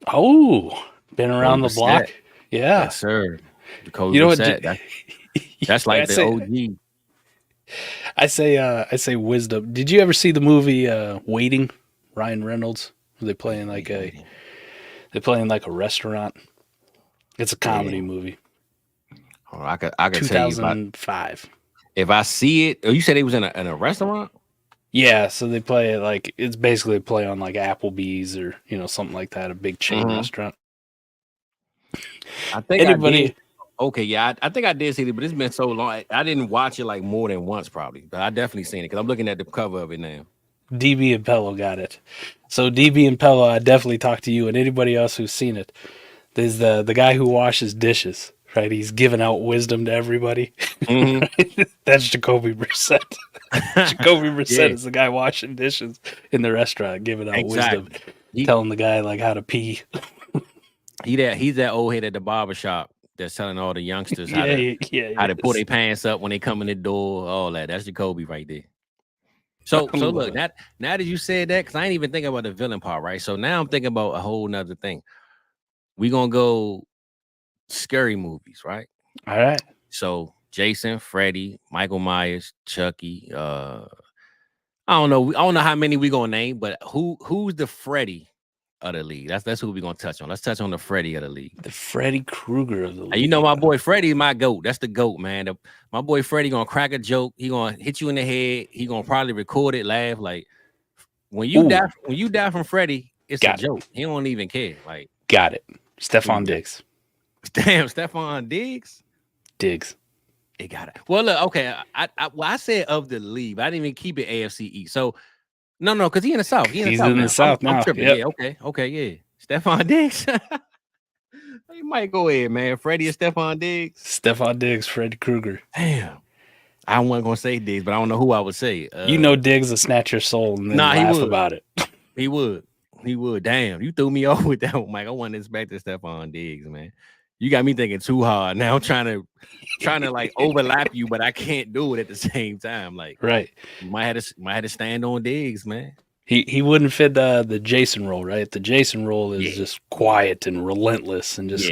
Oh, been around the block. Yeah, yes, sir. Jacoby Brissett. That's like the OG. I say wisdom. Did you ever see the movie Waiting? Ryan Reynolds. They play in like a restaurant. It's a comedy movie. Oh, I could tell you 2005. If I see it, you said it was in a restaurant? Yeah, so they play it like it's basically a play on like Applebee's or something like that, a big chain restaurant. I think I think I did see it, but it's been so long. I didn't watch it like more than once, probably. But I definitely seen it because I'm looking at the cover of it now. DB and Pello got it. So DB and Pello, I definitely talked to you and anybody else who's seen it. There's the guy who washes dishes. Right, he's giving out wisdom to everybody. Mm-hmm. That's Jacoby Brissett. Jacoby Brissett is the guy washing dishes in the restaurant, giving out wisdom, telling the guy like how to pee. He's that old head at the barbershop that's telling all the youngsters how to pull their pants up when they come in the door. All that. That's Jacoby right there. So look, now that you said that, because I ain't even thinking about the villain part, right? So now I'm thinking about a whole nother thing. We gonna go scary movies, right? All right. So Jason, Freddy, Michael Myers, Chucky. I don't know how many we gonna name, but who's the Freddy of the league? That's who we gonna touch on. Let's touch on the Freddy of the league. The Freddy Krueger of the league. And you know my boy Freddy, my goat. That's the goat, man. My boy Freddy gonna crack a joke. He gonna hit you in the head. He gonna probably record it, laugh. Like when you die from Freddy, it's a joke. He don't even care. Like got it. Stephon Diggs. Damn, Stephon Diggs. They got it. Well, look, okay. I said of the league, but I didn't even keep it AFC East. So no, because he's in the South. He's in the South now. I'm tripping. Yep. Yeah, okay, yeah. Stephon Diggs. You might go ahead, man. Freddy and Stephon Diggs. Stephon Diggs, Freddy Krueger. Damn. I wasn't gonna say Diggs, but I don't know who I would say. Diggs will snatch your soul and then laugh about it. He would. Damn, you threw me off with that one, Mike. I wasn't expecting Stephon Diggs, man. You got me thinking too hard. Now I'm trying to like overlap you, but I can't do it at the same time. Like, right. You might have to stand on Diggs, man. He wouldn't fit the Jason role, right? The Jason role is just quiet and relentless and just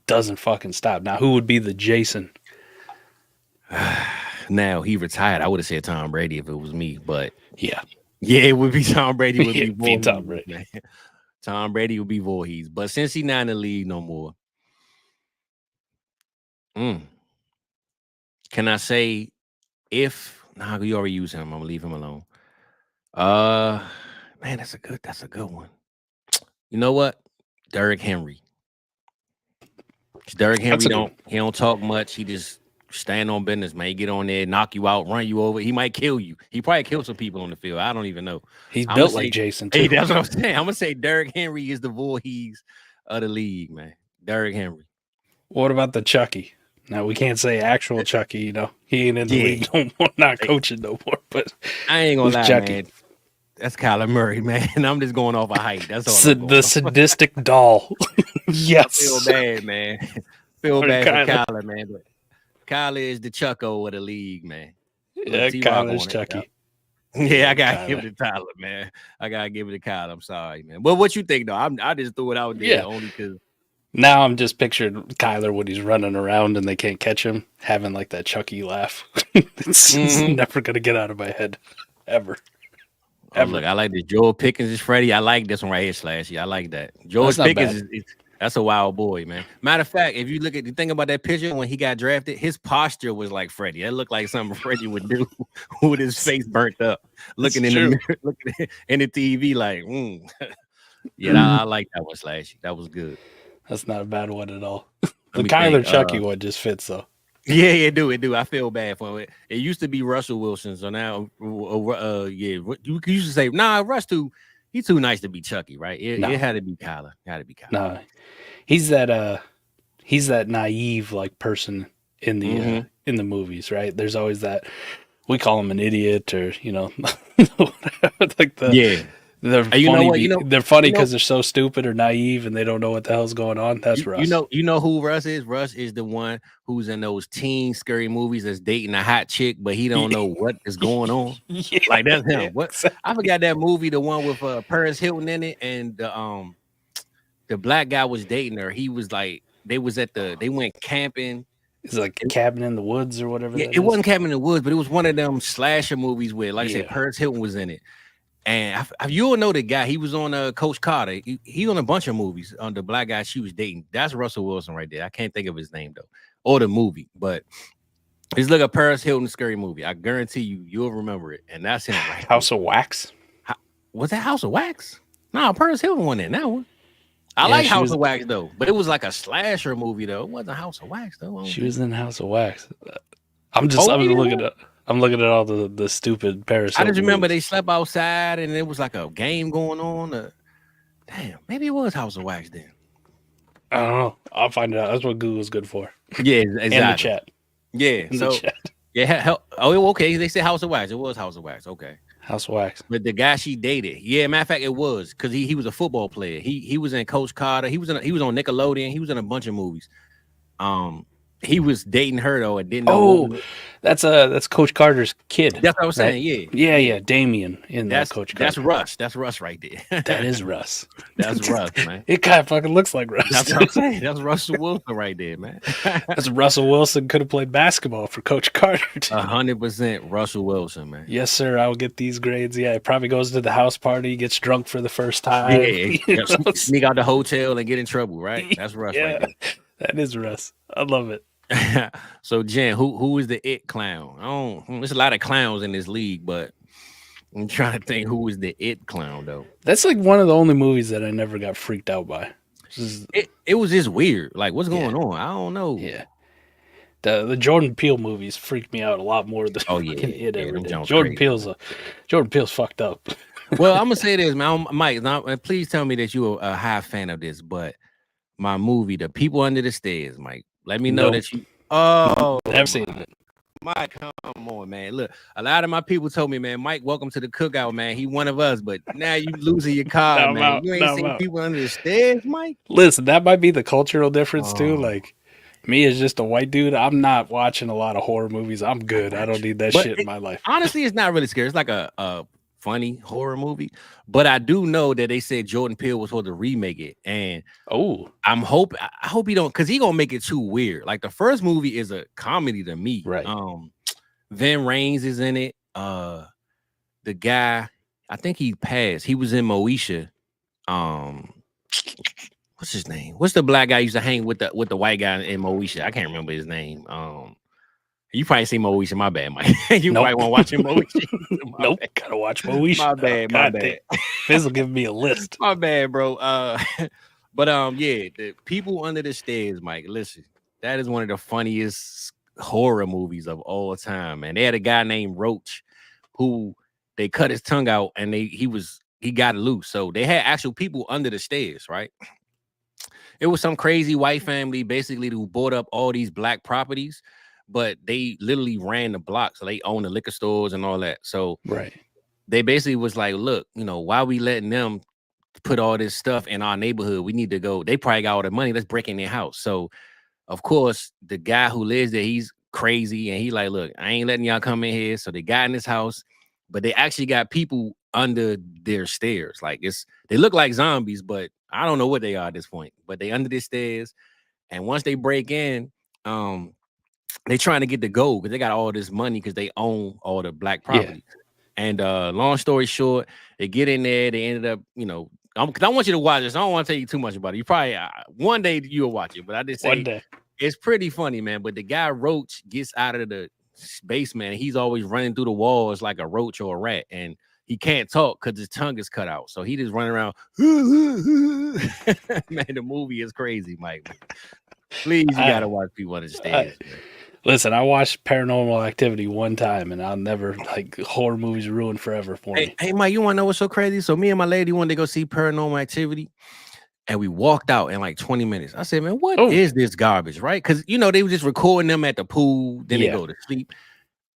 doesn't fucking stop. Now, who would be the Jason? Now he retired. I would have said Tom Brady if it was me, but yeah, it would be Tom Brady. Would be, be Tom Brady. Man. Tom Brady would be Voorhees, but since he's not in the league no more, can I say if? Nah, you already used him. I'm gonna leave him alone. Man, that's a good one. You know what? Derrick Henry. Derrick Henry don't talk much. He just stand on business, man. He get on there, knock you out, run you over. He might kill you. He probably killed some people on the field. I don't even know. He's built like Jason too. Hey, that's what I'm saying. I'm gonna say Derrick Henry is the Voorhees of the league, man. Derrick Henry. What about the Chucky? Now we can't say actual Chucky. You know, he ain't in the league no more, not coaching no more. But I ain't gonna lie, Chucky. Man. That's Kyler Murray, man. I'm just going off a height. That's all. The sadistic doll. Yes. I feel bad, man. Feel bad for Kyler, man. But Kyler is the Chucko of the league, man. Yeah, Kyler's Chucky. Yeah, I gotta give it to Tyler, man. I gotta give it to Kyler. I'm sorry, man. But what you think, though? I just threw it out there only because. Now I'm just picturing Kyler when he's running around and they can't catch him, having like that Chucky laugh. It's never gonna get out of my head, ever. Oh, look, I like this. Joel Pickens is Freddy. I like this one right here, Slashy. I like that. Joel Pickens that's a wild boy, man. Matter of fact, if you think about that picture when he got drafted, his posture was like Freddy. That looked like something Freddy would do with his face burnt up, looking in the mirror, looking in the TV like, I like that one, Slashy. That was good. That's not a bad one at all. The Kyler Chucky one just fits though. Yeah, it do. I feel bad for it. It used to be Russell Wilson, so now, you used to say, nah, Russ he's too nice to be Chucky, right? It had to be Kyler. Nah, he's that naive like person in the movies, right? There's always that we call him an idiot or like They're funny. They're funny because they're so stupid or naive and they don't know what the hell's going on. That's Russ. You know who Russ is? Russ is the one who's in those teen scary movies that's dating a hot chick, but he don't know what is going on. Like that's him. What? I forgot that movie, the one with Paris Hilton in it, and the black guy was dating her. He was like they went camping. It's like a cabin in the woods or whatever. Yeah, it wasn't Cabin in the Woods, but it was one of them slasher movies where, like I said, Paris Hilton was in it. And you'll know the guy. He was on Coach Carter. He on a bunch of movies. On the black guy she was dating. That's Russell Wilson right there. I can't think of his name though, or the movie. But it's like a Paris Hilton scary movie. I guarantee you'll remember it. And that's him. Right House of Wax. Was that House of Wax? No, Paris Hilton won in that one. I like House of Wax though, but it was like a slasher movie though. It wasn't House of Wax though. She was in House of Wax. I'm looking at. I'm looking at all the stupid Paris. I just remember they slept outside and it was like a game going on. Damn, maybe it was House of Wax then. I don't know. I'll find it out. That's what Google's good for. Yeah, exactly. In the chat. Yeah. In the chat. Yeah. Oh, okay. They said House of Wax. It was House of Wax. Okay. House of Wax. But the guy she dated, matter of fact, it was because he was a football player. He was in Coach Carter. He was on Nickelodeon. He was in a bunch of movies. He was dating her though, and didn't know. Oh, that's Coach Carter's kid. That's what I was saying. Yeah. Damien in that Coach Carter. That's Russ. That's Russ right there. That is Russ. That's Russ, man. It kind of fucking looks like Russ. That's what I'm saying. That's Russell Wilson right there, man. That's Russell Wilson could have played basketball for Coach Carter. 100% Russell Wilson, man. Yes, sir. I will get these grades. Yeah, it probably goes to the house party, gets drunk for the first time. Yeah. Sneak out the hotel and get in trouble, right? That's Russ right there. That is Russ. I love it. So Jen, who is the it clown? There's a lot of clowns in this league, but I'm trying to think who is the it clown though. That's like one of the only movies that I never got freaked out by. It was just weird. Like what's going on? I don't know. Yeah. The Jordan Peele movies freaked me out a lot more than it ever did. Jordan Peele's fucked up. Well, I'm gonna say this, man. Mike, please tell me that you're a high fan of this, but my movie, The People Under the Stairs, Mike. Let me know that you. Oh, never seen it. Mike, come on, man. Look, a lot of my people told me, man, Mike, welcome to the cookout, man. He one of us, but now you losing your car, man. You ain't seen people under the stairs, Mike. Listen, that might be the cultural difference too. Like me as just a white dude, I'm not watching a lot of horror movies. I'm good. I don't need that shit in my life. Honestly, it's not really scary. It's like a funny horror movie, but I do know that they said Jordan Peele was supposed to remake it, and I hope he don't, because he gonna make it too weird. Like the first movie is a comedy to me, right? Vin Rames is in it. The guy, I think he passed. He was in Moesha. What's his name? What's the black guy used to hang with the white guy in Moesha? I can't remember his name. You probably seen Moesha. My bad, Mike. You probably won't watch Moesha. Nope, gotta watch Moesha. My bad, my bad. Fizzle give me a list. My bad, bro. But yeah, the People Under the Stairs, Mike. Listen, that is one of the funniest horror movies of all time, man. They had a guy named Roach who they cut his tongue out and he got loose. So they had actual people under the stairs, right? It was some crazy white family basically who bought up all these black properties, but they literally ran the block. So they own the liquor stores and all that. So they basically was like, look, why we letting them put all this stuff in our neighborhood? We need to go. They probably got all the money. Let's break in their house. So of course, the guy who lives there, he's crazy. And he like, look, I ain't letting y'all come in here. So they got in his house, but they actually got people under their stairs. Like they look like zombies, but I don't know what they are at this point, but they under their stairs. And once they break in, they trying to get the gold because they got all this money because they own all the black property. And long story short, they get in there. They ended up, I want you to watch this. I don't want to tell you too much about it. You probably one day you'll watch it, but I did say one day. It's pretty funny, man. But the guy Roach gets out of the basement and he's always running through the walls like a roach or a rat, and he can't talk because his tongue is cut out. So he just running around. Man, the movie is crazy, Mike. Please, you gotta watch People Under the Stairs. Listen, I watched Paranormal Activity one time, and I'll never horror movies ruined forever for me. Hey, Mike, you want to know what's so crazy? So me and my lady wanted to go see Paranormal Activity, and we walked out in like 20 minutes. I said, man, what is this garbage, right? Because, they were just recording them at the pool. Then they go to sleep.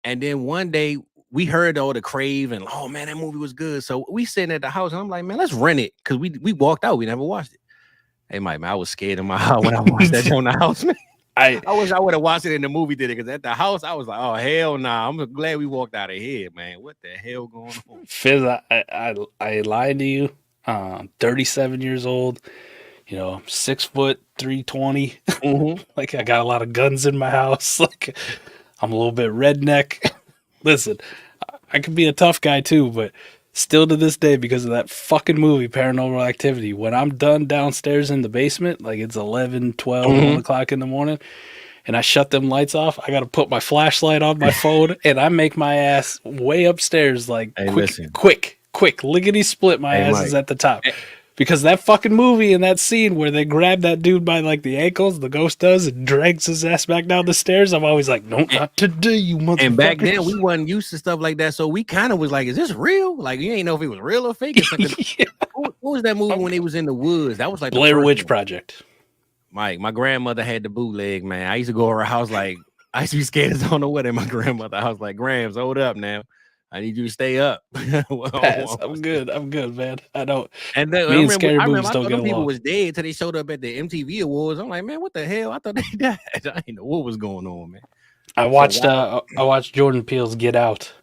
And then one day, we heard all the crave, and, oh, man, that movie was good. So we sitting at the house, and I'm like, man, let's rent it. Because we walked out. We never watched it. Hey, Mike, man, I was scared in my house when I watched that on the house, man. I wish I would have watched it in the movie theater, because at the house, I was like, oh, hell nah. I'm glad we walked out of here, man. What the hell going on? Fizz, I lied to you. 37 years old. 6 foot, 320. Mm-hmm. Like, I got a lot of guns in my house. Like, I'm a little bit redneck. Listen, I could be a tough guy too, but still to this day, because of that fucking movie, Paranormal Activity, when I'm done downstairs in the basement, like it's 11, 12, 1 o'clock in the morning, and I shut them lights off, I got to put my flashlight on my phone, and I make my ass way upstairs, like quick, lickety split, my ass is at the top. Because that fucking movie and that scene where they grab that dude by like the ankles, the ghost does, and drags his ass back down the stairs, I'm always like, no, not today, you motherfucker. And back then, we wasn't used to stuff like that, so we kind of was like, is this real? Like, you ain't know if it was real or fake. It's like what was that movie when they was in the woods? That was like Blair Witch Project. Mike, my grandmother had the bootleg, man. I used to go to her house like, I used to be scared as I don't know what in my grandmother's house. Like, Grams, hold up now. I need you to stay up. Pass. I'm good, man. I don't. And then I remember I thought people was dead till they showed up at the MTV Awards. I'm like, man, what the hell? I thought they died. I didn't know what was going on, man. I watched Jordan Peele's Get Out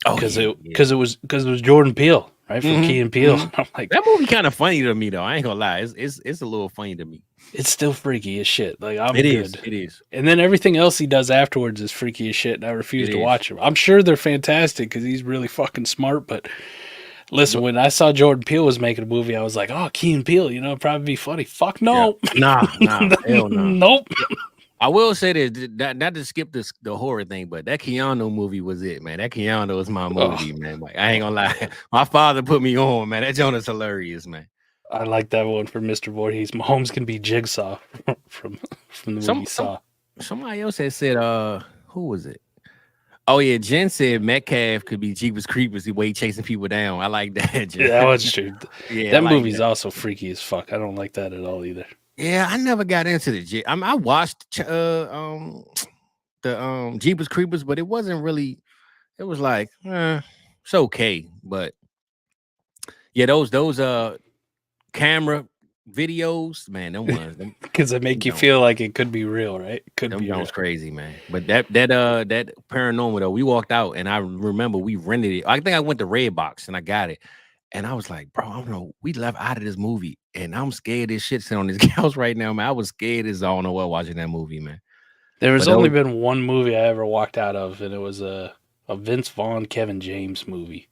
because it was Jordan Peele, right, from Key and Peele. I'm like, that movie kind of funny to me though. I ain't gonna lie, it's a little funny to me. It's still freaky as shit. Like It is. And then everything else he does afterwards is freaky as shit, and I refuse to watch him. I'm sure they're fantastic because he's really fucking smart. But listen, when I saw Jordan Peele was making a movie, I was like, oh, Key and Peele, it'd probably be funny. Fuck no. Yeah. Nah, hell no. Nope. I will say this, not to skip the horror thing, but that Keanu movie was it, man. That Keanu was my movie, man. Like, I ain't gonna lie. My father put me on, man. That joint is hilarious, man. I like that one for Mr. Voorhees. Mahomes can be Jigsaw from the movie Saw. Somebody else had said, who was it? Oh yeah, Jen said Metcalf could be Jeepers Creepers the way he chasing people down. I like that, Jen. Yeah, that was true. Yeah, that movie's also freaky as fuck. I don't like that at all either. Yeah, I never got into the I watched the Jeepers Creepers, but it wasn't really. It was like, it's okay, but yeah, those camera videos, man, them ones, because they make you feel like it could be real, right? It could them be real. Crazy, man. But that Paranormal though, we walked out and I remember we rented it. I think I went to Redbox and I got it, and I was like, bro, I don't know, we left out of this movie, and I'm scared as shit sitting on this couch right now, man. I was scared as I don't know what watching that movie, man. There was only been one movie I ever walked out of, and it was a Vince Vaughn, Kevin James movie.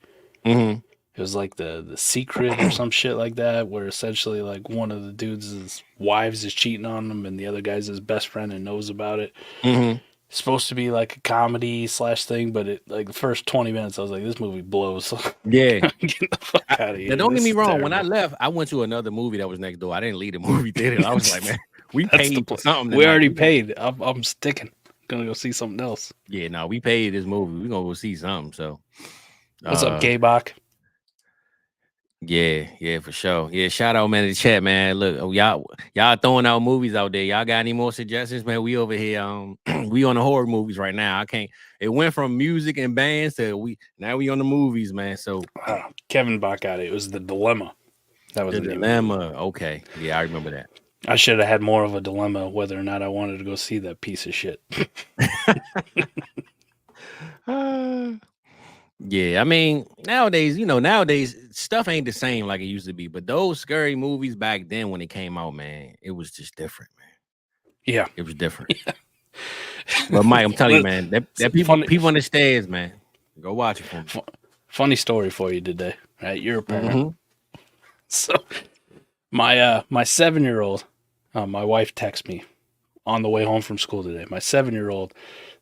Mm-hmm. It was like the Secret or some shit like that, where essentially like one of the dudes' wives is cheating on him, and the other guy's his best friend and knows about it. Mm-hmm. It's supposed to be like a comedy / thing, but it like the first 20 minutes, I was like, this movie blows. Yeah, get the fuck out of here. Don't get me wrong. When I left, I went to another movie that was next door. I didn't leave the movie theater. I was like, man, we paid for something. We already paid. I'm sticking. Gonna go see something else. Yeah, no, we paid this movie. We're gonna go see something. So what's up, Gaybach? Yeah, for sure. Yeah, shout out, man, to the chat, man. Look, y'all throwing out movies out there. Y'all got any more suggestions, man? We over here, we on the horror movies right now. It went from music and bands to now we on the movies, man. So Kevin Bach got it. It was The Dilemma. That was The Dilemma. Okay. Yeah, I remember that. I should have had more of a dilemma whether or not I wanted to go see that piece of shit. Yeah, I mean, nowadays stuff ain't the same like it used to be. But those scary movies back then when it came out, man, it was just different, man. Yeah, it was different. Yeah. But Mike, I'm telling you, man, that people on the stairs, man, go watch it for me. Funny story for you today, right? You're a parent. Mm-hmm. So my 7-year-old, my wife texted me on the way home from school today. My 7-year-old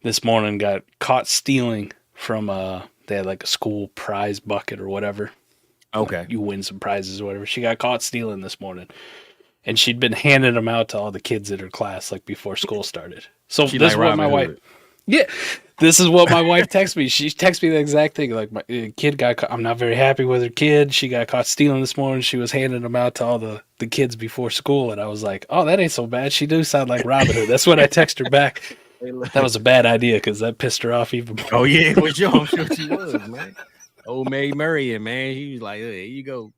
this morning got caught stealing from they had like a school prize bucket or whatever. Okay. Like you win some prizes or whatever. She got caught stealing this morning. And she'd been handing them out to all the kids in her class like before school started. So this is what my wife... Yeah. This is what my wife texted me. She texted me the exact thing. Like, my kid got caught. I'm not very happy with her kid. She got caught stealing this morning. She was handing them out to all the kids before school. And I was like, oh, that ain't so bad. She do sound like Robin Hood. That's when I text her back. That was a bad idea because that pissed her off even more. Oh, yeah. For sure. I'm sure she was, man. Old Maid Marian, man. She was like, hey, here you go.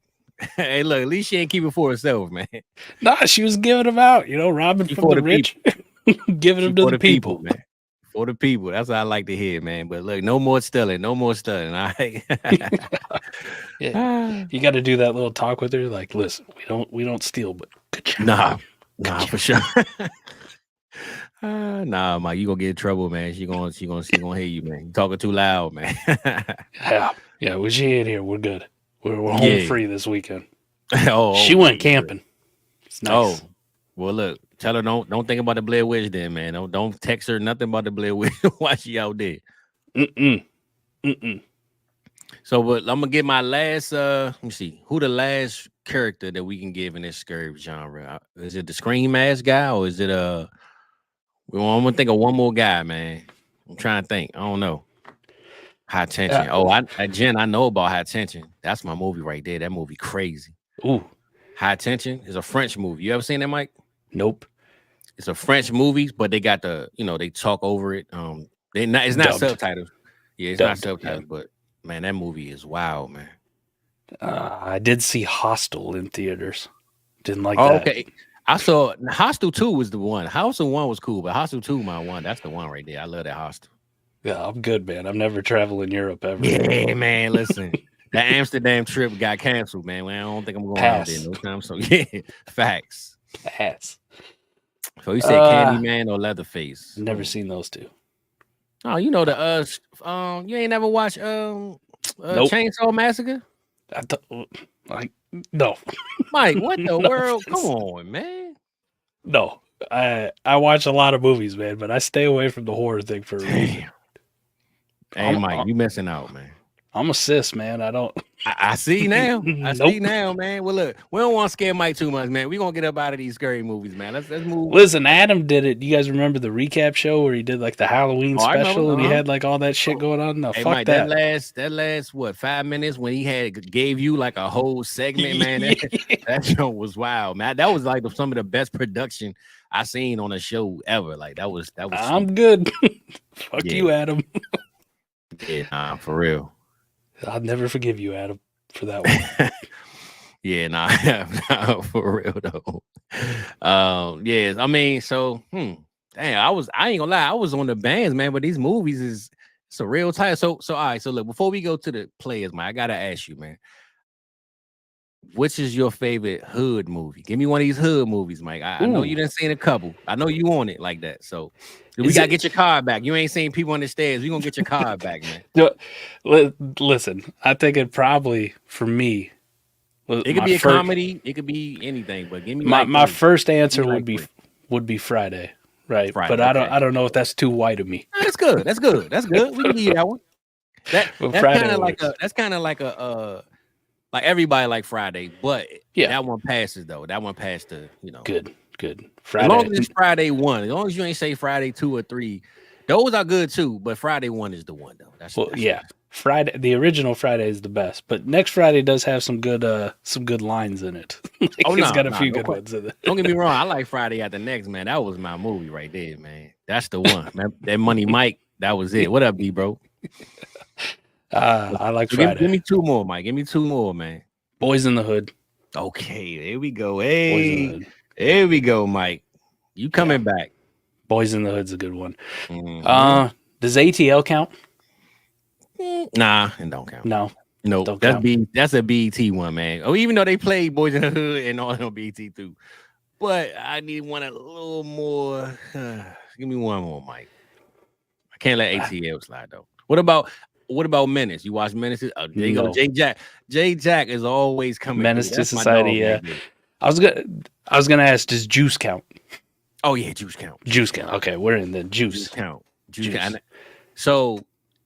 Hey, look, at least she ain't keep it for herself, man. Nah, she was giving them out. Robbing from the rich. Giving them to the people, man. For the people. That's what I like to hear, man. But look, no more stealing. All right. Yeah. You got to do that little talk with her. Like, listen, we don't steal, but good job. Nah, for sure. Nah, Mike, you gonna get in trouble, man. She gonna hear you, man. You talking too loud, man. Yeah. When she in here, we're good. We're home free this weekend. She went camping. It's nice. Oh, well, look. Tell her don't think about the Blair Witch then, man. Don't text her nothing about the Blair Witch while she out there. So, but I'm gonna get my last. Let me see who the last character that we can give in this scary genre. Is it the Scream Mask guy or is it I'm gonna think of one more guy, man. I'm trying to think. I don't know. High Tension. Jen, I know about High Tension. That's my movie right there. That movie crazy. Ooh, High Tension is a French movie. You ever seen that, Mike? Nope. It's a French movie, but they got they talk over it. It's not subtitles. Yeah, it's not subtitles, but man, that movie is wild, man. I did see Hostel in theaters. Didn't like that. Okay. I saw Hostel 2 was the one. Hostel 1 was cool, but Hostel 2 my one. That's the one right there. I love that Hostel. Yeah, I'm good, man. I've never traveled in Europe ever. Yeah, man. Listen, that Amsterdam trip got canceled, man. I don't think I'm going out there no time. So yeah, facts. Pass. So you said Candyman or Leatherface? Never seen those two. Oh, you know you ain't never watched nope. Chainsaw Massacre? No. Mike, what the world? Come on, man. No. I watch a lot of movies, man, but I stay away from the horror thing for a reason. Hey, Mike, you missing out, man. I'm a sis, man. I don't. I see now. I Nope. see now, man. Well, look, we don't want to scare Mike too much, man. We're gonna get up out of these scary movies, man. Let's move. Listen, Adam did it. You guys remember the recap show where he did like the Halloween special and he had like all that shit going on? No, hey, fuck Mike, that. That last what 5 minutes when he gave you like a whole segment, man. That show was wild, man. That was like some of the best production I seen on a show ever. Like that was. I'm good. Fuck you, Adam. Yeah, nah, for real. I'll never forgive you, Adam, for that one. Yeah, nah, for real though. Yeah, I mean, so damn, I ain't gonna lie, I was on the bands, man, but these movies it's a real title. So all right, so look, before we go to the players, man, I gotta ask you, man, which is your favorite hood movie? Give me one of these hood movies, Mike. I know you done seen a couple. I know you on it like that. So we gotta get your card back. You ain't seen people on the stairs. We gonna get your card back, man. Listen, I think it probably for me. It could be a comedy. It could be anything. But give me my first answer would be Friday, right? Friday, but I don't know if that's too white of me. That's good. That's good. We can give that one. That's kind of like a like everybody like Friday, but that one passes though. That one passed to good. Friday. As long as it's Friday 1, as long as you ain't say Friday 2 or 3, those are good too. But Friday 1 is the one though. That's Friday. The original Friday is the best, but next Friday does have some good lines in it. It's got a few good ones in it. Don't get me wrong. I like Friday After Next, man. That was my movie right there, man. That's the one. Man, that Money Mike. That was it. What up, D, bro? I like Friday. Give me 2 more, Mike. Give me 2 more, man. Boys in the Hood. Okay, there we go. Hey, there we go, Mike. You coming back? Boys in the Hood's a good one. Mm-hmm. Does ATL count? Nah, it don't count. No, that's a BET one, man. Oh, even though they played Boys in the Hood and all on BET too, but I need one a little more. Give me one more, Mike. I can't let ATL slide though. What about Menace? You watch Menace? There you go. J Jack is always coming. Menace to Society. Dog, yeah. I was gonna ask, does Juice count? Oh yeah, Juice count. Juice count. Okay, we're in the Juice count. Juice count. So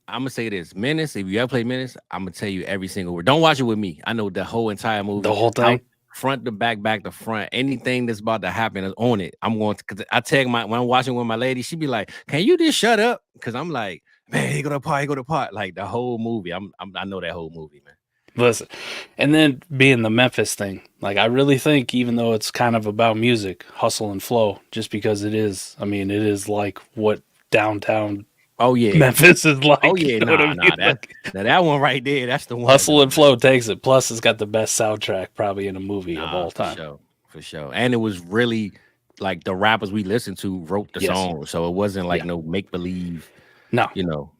I'm gonna say this: Menace. If you ever play Menace, I'm gonna tell you every single word. Don't watch it with me. I know the whole entire movie, the whole thing, front to back, back to front. Anything that's about to happen is on it. I'm going to. Cause I tag when I'm watching with my lady, she be like, "Can you just shut up?" Because I'm like, man, he go to the part. Like the whole movie. I know that whole movie, man. Listen, and then being the Memphis thing, like I really think, even though it's kind of about music, hustle and flow, just because it is. I mean, it is like what downtown. Oh yeah, Memphis is like. Oh yeah, that one right there. That's the one. Hustle and flow takes it. Plus, it's got the best soundtrack probably in a movie of all time. For sure. And it was really like the rappers we listened to wrote the song, so it wasn't like no make believe. No,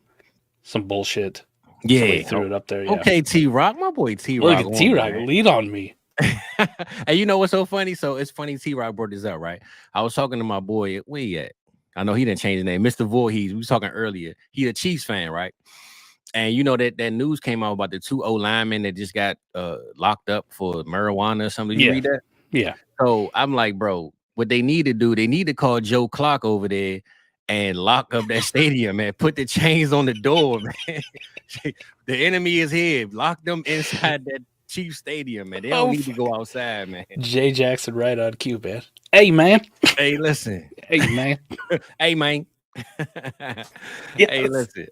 some bullshit. Yeah, somebody threw it up there. Yeah. Okay, T-Rock, my boy T-Rock. Look at T-Rock, lead on me. And you know what's so funny? So it's funny T-Rock brought this up, right? I was talking to my boy. Where he at? I know he didn't change his name. Mr. Voorhees. We was talking earlier. He's a Chiefs fan, right? And you know that news came out about the 2 O linemen that just got locked up for marijuana or something. Did you read that? Yeah. So I'm like, bro, what they need to do, they need to call Joe Clark over there and lock up that stadium, man. Put the chains on the door, man. The enemy is here. Lock them inside that Chiefs stadium, man. They don't need to go outside, man. Jay Jackson right on cue, man. Hey, man. Hey, listen. Hey, man. Hey, man. Yes. Hey, listen.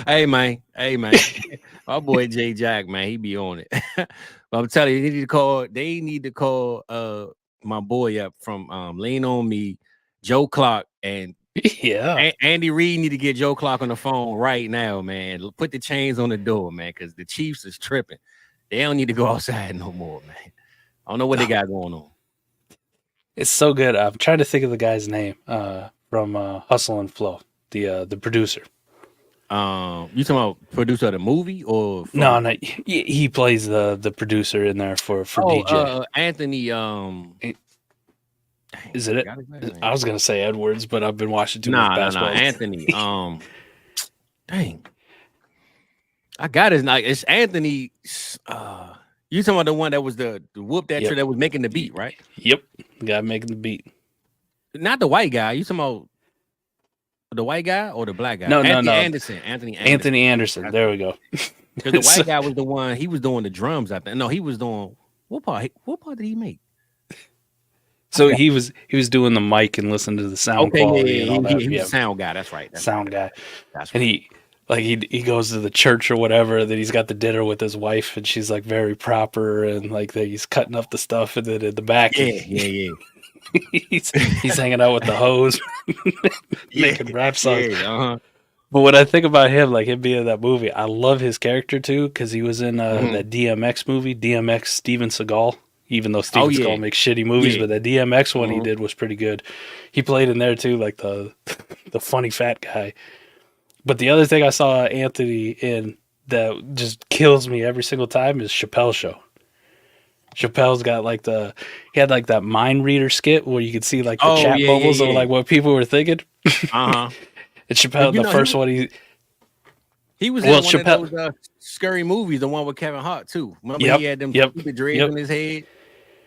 Hey, man. My boy Jay Jack, man, he be on it. But I'm telling you, they need to call my boy up from Lean On Me, Joe Clark, and Andy Reid need to get Joe Clark on the phone right now, man. Put the chains on the door, man, because the Chiefs is tripping. They don't need to go outside no more, man. I don't know what they got going on. It's so good. I'm trying to think of the guy's name from Hustle and Flow, the producer. You talking about producer of the movie or no? He plays the producer in there for DJ. Anthony. Is it? I was gonna say Edwards, but I've been watching too much basketball. Anthony. Dang. I got his name. It's Anthony. You talking about the one that was the whoop that that was making the beat, right? Yep, the guy making the beat. Not the white guy. You talking about? The white guy or the black guy? No. Anthony Anderson. Anthony Anderson. There we go. Because the white guy was the one. He was doing the drums. I think. No, he was doing what part? What part did he make? So he was doing the mic and listening to the sound quality and all that. He was a sound guy. That's right. Sound guy. That's and right. he goes to the church or whatever. That he's got the dinner with his wife, and she's like very proper, and like he's cutting up the stuff, and then in the back, yeah. he's hanging out with the hose, making rap songs. Yeah, But when I think about him, like him being in that movie, I love his character too because he was in that DMX movie, DMX Steven Seagal. Even though Steven Seagal makes shitty movies, but the DMX one he did was pretty good. He played in there too, like the funny fat guy. But the other thing I saw Anthony in that just kills me every single time is Chappelle's Show. Chappelle's got he had like that mind reader skit where you could see like the chat bubbles of like what people were thinking. And Chappelle, the first one he was in one of those scary movies, the one with Kevin Hart too. Remember he had them stupid dreads in his head.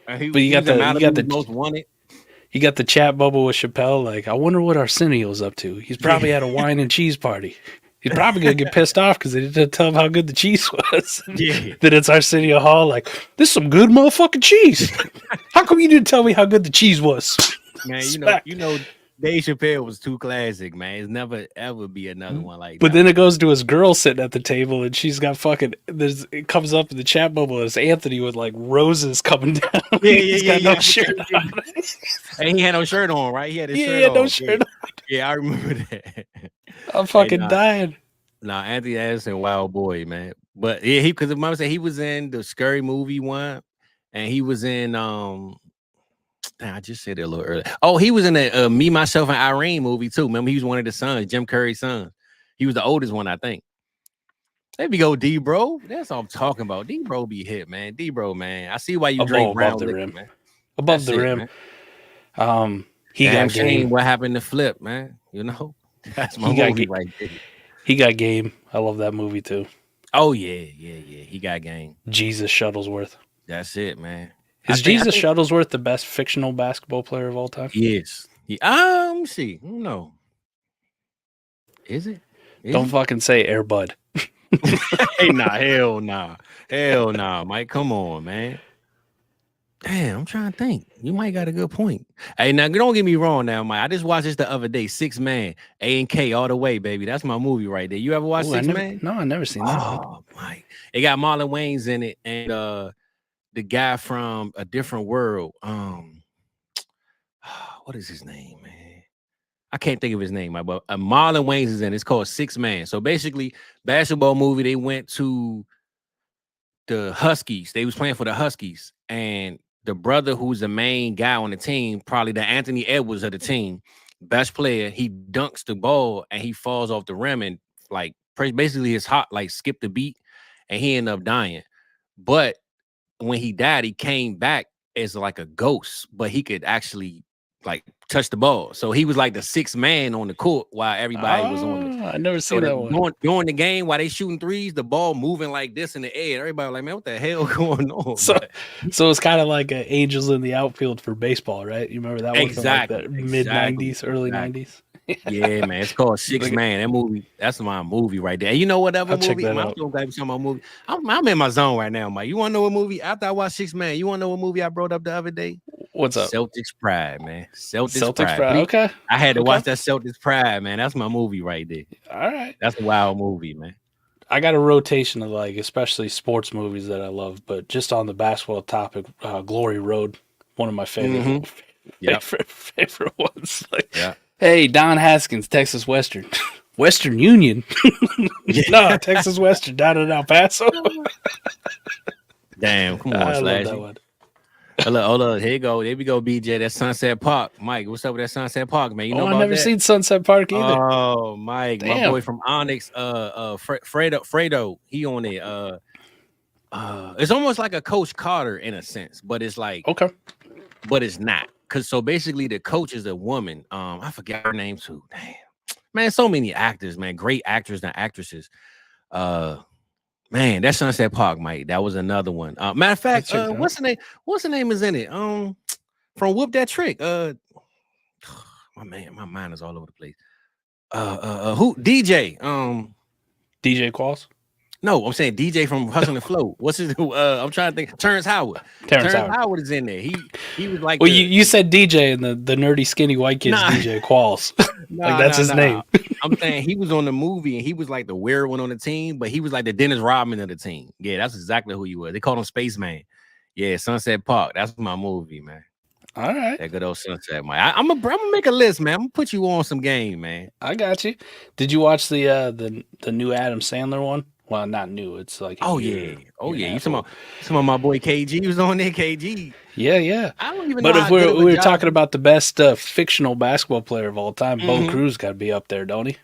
But you got the most wanted. You got the chat bubble with Chappelle. Like, I wonder what Arsenio's up to. He's probably at a wine and cheese party. He's probably gonna get pissed off because they didn't tell him how good the cheese was. Then it's Arsenio Hall. Like, this is some good motherfucking cheese. How come you didn't tell me how good the cheese was? Man, you know, Dave Chappelle was too classic, man. It's never ever be another one like that. But then it goes to his girl sitting at the table, and she's got it comes up in the chat bubble as Anthony with like roses coming down. He's got no shirt on. And he had no shirt on, right? He had his shirt on. He had no shirt on. Yeah, I remember that. I'm fucking dying. Nah, Anthony Anderson, wild boy, man. But yeah, because Mama said he was in the Scary Movie one, and he was in I just said it a little earlier. Oh, he was in the Me, Myself, and Irene movie too. Remember, he was one of the sons, Jim Curry's sons. He was the oldest one, I think. There we go, D-Bro. That's all I'm talking about. D-Bro be hit, man. D-Bro, man. I see why you drink brown above the liquor, rim. man. Above the rim. Man. He got game. What happened to Flip, man? You know, that's my movie right there. He got game. I love that movie too. Oh yeah. He got game. Jesus Shuttlesworth. That's it, man. Is Jesus Shuttlesworth the best fictional basketball player of all time? Yes. Let me see. No. Is it? Don't fucking say Air Bud. Hey, hell nah, Mike. Come on, man. Damn, I'm trying to think. You might got a good point. Hey, now don't get me wrong, now, Mike. I just watched this the other day. 6 Man, A&K all the way, baby. That's my movie right there. You ever watch 6 Man? No, I never seen that. Oh, Mike. It got Marlon Wayans in it, and the guy from A Different World. What is his name, man? I can't think of his name, but Marlon Wayans is in it. It's called 6 Man. So basically, basketball movie. They went to the Huskies. They was playing for the Huskies, and the brother who's the main guy on the team, probably the Anthony Edwards of the team, best player, he dunks the ball and he falls off the rim and like basically his heart like skipped the beat and he ended up dying. But when he died, he came back as like a ghost, but he could actually like touch the ball. So he was like the 6th man on the court while everybody was on it. I never seen that one. During the game, while they shooting threes, the ball moving like this in the air. Everybody was like, man, what the hell going on? So it's kind of like Angels in the Outfield for baseball, right? You remember that one? Exactly. From like the mid-90s, early 90s? Yeah, man. It's called 6 Man. That movie, that's my movie right there. And you know what other movie? I'm still got some more movie. I'm in my zone right now, Mike. You want to know what movie? After I watched 6 Man, you want to know what movie I brought up the other day? What's up? Celtics Pride, man. Celtics Pride. Okay. I had to watch that Celtics Pride, man. That's my movie right there. All right. That's a wild movie, man. I got a rotation of like, especially sports movies that I love, but just on the basketball topic, Glory Road, one of my favorite, favorite ones. Like, hey, Don Haskins, Texas Western. Western Union. No, Texas Western down in El Paso. Damn, come on, Slash. Hold on, here you go. There we go, BJ. That's Sunset Park. Mike, what's up with that Sunset Park, man? You know I never seen Sunset Park either. Oh, Mike, my boy from Onyx, Fredo, he on it. It's almost like a Coach Carter in a sense, but it's like but it's not. So basically the coach is a woman. I forgot her name too. Damn. Man, so many actors, man. Great actors and actresses. Man, that's Sunset Park, Mike. That was another one. Matter of fact, what's the name? What's the name is in it? From Whoop That Trick. My mind is all over the place. Who DJ? DJ Qualls. No, I'm saying DJ from Hustle and Flow. What's his? I'm trying to think. Terrence Howard. Terrence Howard is in there. He was like. Well, you said DJ and the nerdy skinny white kid's DJ Qualls. Like that's his name. I'm saying he was on the movie and he was like the weird one on the team, but he was like the Dennis Rodman of the team. Yeah, that's exactly who he was. They called him Spaceman. Yeah, Sunset Park. That's my movie, man. All right, that good old Sunset, man. I'm gonna make a list, man. I'm gonna put you on some game, man. I got you. Did you watch the new Adam Sandler one? Well, not new. It's like yeah. You talking about my boy KG was on there. KG. Yeah. I don't even. But know if we were talking about the best fictional basketball player of all time, Bo Cruz got to be up there, don't he?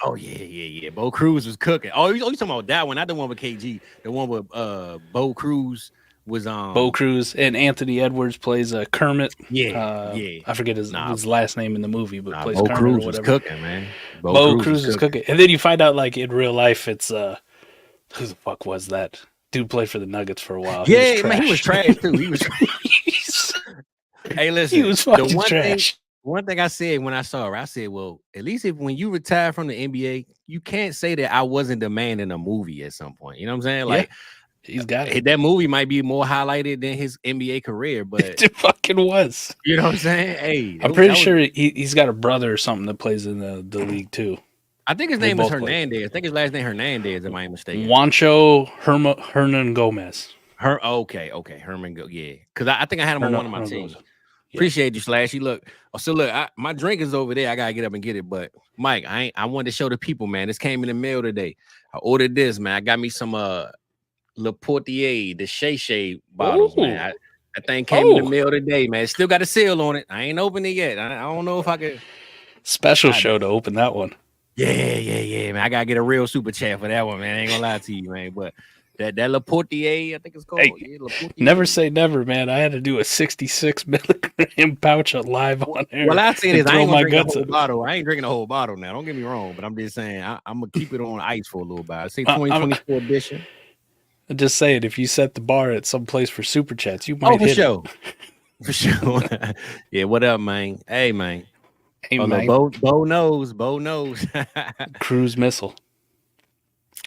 Oh yeah. Bo Cruz was cooking. Oh, you talking about that one? Not the one with KG. The one with Bo Cruz was on. Bo Cruz and Anthony Edwards plays Kermit. Yeah. I forget his last name in the movie, but plays Bo Kermit Cruz or whatever. Was cooking, man. Bo Cruz was cooking, and then you find out like in real life, it's who the fuck was that? Dude played for the Nuggets for a while. Yeah, man, he was trash too. He was. Hey, listen. He was fucking trash. One thing I said when I saw her, I said, well, at least when you retire from the NBA, you can't say that I wasn't the man in a movie at some point. You know what I'm saying? Like, he's got it. That movie might be more highlighted than his NBA career, but it fucking was. You know what I'm saying? Hey, I'm pretty sure he's got a brother or something that plays in the league too. I think his name is Hernandez. I think his last name Hernandez, if I'm mistaken. Juancho Hernan Gomez. Okay, Herman. Yeah, because I think I had him on one of my teams. Yeah. Appreciate you, Slashy. Look, my drink is over there. I gotta get up and get it. But Mike, I wanted to show the people, man. This came in the mail today. I ordered this, man. I got me some Le Portier, the Shay bottles, man. That thing came in the mail today, man. Still got a seal on it. I ain't opened it yet. I don't know if I could. Special show to open that one. Yeah, man. I gotta get a real super chat for that one, man. I ain't gonna lie to you, man. But that Le Portier, I think it's called. Hey, never say never, man. I had to do a 66 milligram pouch live on air. Well, I say this, I ain't gonna drink the whole bottle. I ain't drinking the whole bottle now. Don't get me wrong, but I'm just saying I'm gonna keep it on ice for a little bit. I say 2024 edition. I'm just saying, if you set the bar at some place for super chats, you might hit it. For sure. Yeah, what up, man? Hey, man. Hey, man. Bo knows. Cruise missile.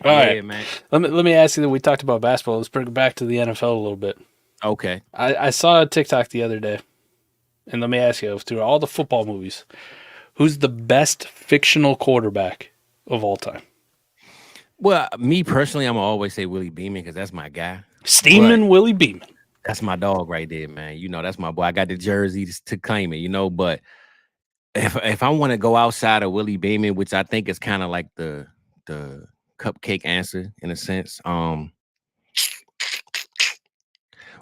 All right, man. Let me ask you that we talked about basketball. Let's bring it back to the NFL a little bit. Okay. I saw a TikTok the other day, and let me ask you, through all the football movies, who's the best fictional quarterback of all time? Well, me personally, I'm gonna always say Willie Beeman because that's my guy. Steamin' Willie Beeman. That's my dog right there, man. You know, that's my boy. I got the jersey to claim it, you know, but if I want to go outside of Willie Beeman, which I think is kind of like the cupcake answer in a sense.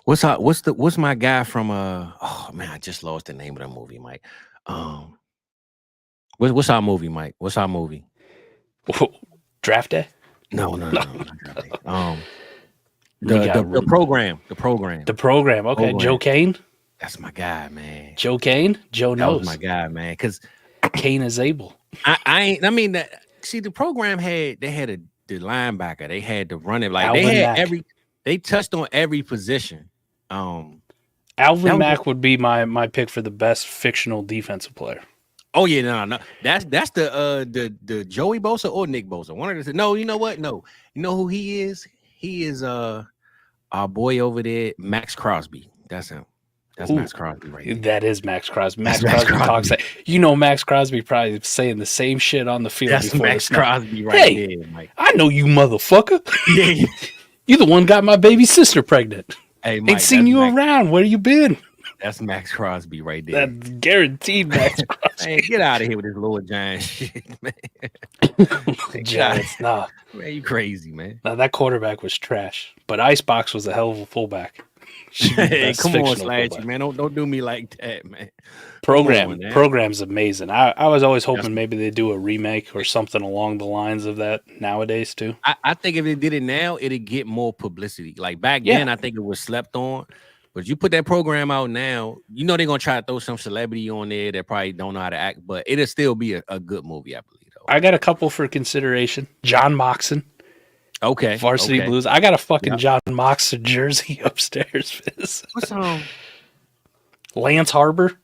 What's my guy from oh man, I just lost the name of the movie, Mike. What's our movie, Mike? What's our movie? Draft Day? No, not Draft Day. The program. The program. Okay, Joe Kane. That's my guy, man. Joe Kane. Joe knows. That was my guy, man. Because Kane is able. The program had the linebacker. They had the running. Like they touched on every position. Alvin Mack would be my pick for the best fictional defensive player. Oh yeah, no. That's the Joey Bosa or Nick Bosa. One of the no. You know what? No. You know who he is? He is our boy over there, Max Crosby. That's him. That's Max Crosby right there. That is Max Crosby. Max Crosby talks like, Max Crosby probably saying the same shit on the field. That's Max Crosby right there, Mike. I know you, motherfucker. Yeah. You the one got my baby sister pregnant. Hey, Mike, ain't seen you around. Where you been? That's Max Crosby right there. That's guaranteed Max Crosby. Hey, get out of here with this little giant shit, man. Giants, nah. Man, you crazy, man. Now, that quarterback was trash, but Icebox was a hell of a fullback. Hey, come on, Slashy, man. Don't do me like that, man. Program's amazing. I was always hoping maybe they do a remake or something along the lines of that nowadays too. I think if they did it now, it'd get more publicity. Like back then, I think it was slept on. But you put that program out now, they're gonna try to throw some celebrity on there that probably don't know how to act, but it'll still be a good movie, I believe. Though. I got a couple for consideration. John Moxon. Okay. Varsity Blues. I got a fucking John Moxon jersey upstairs, Fizz. What's Lance Harbor.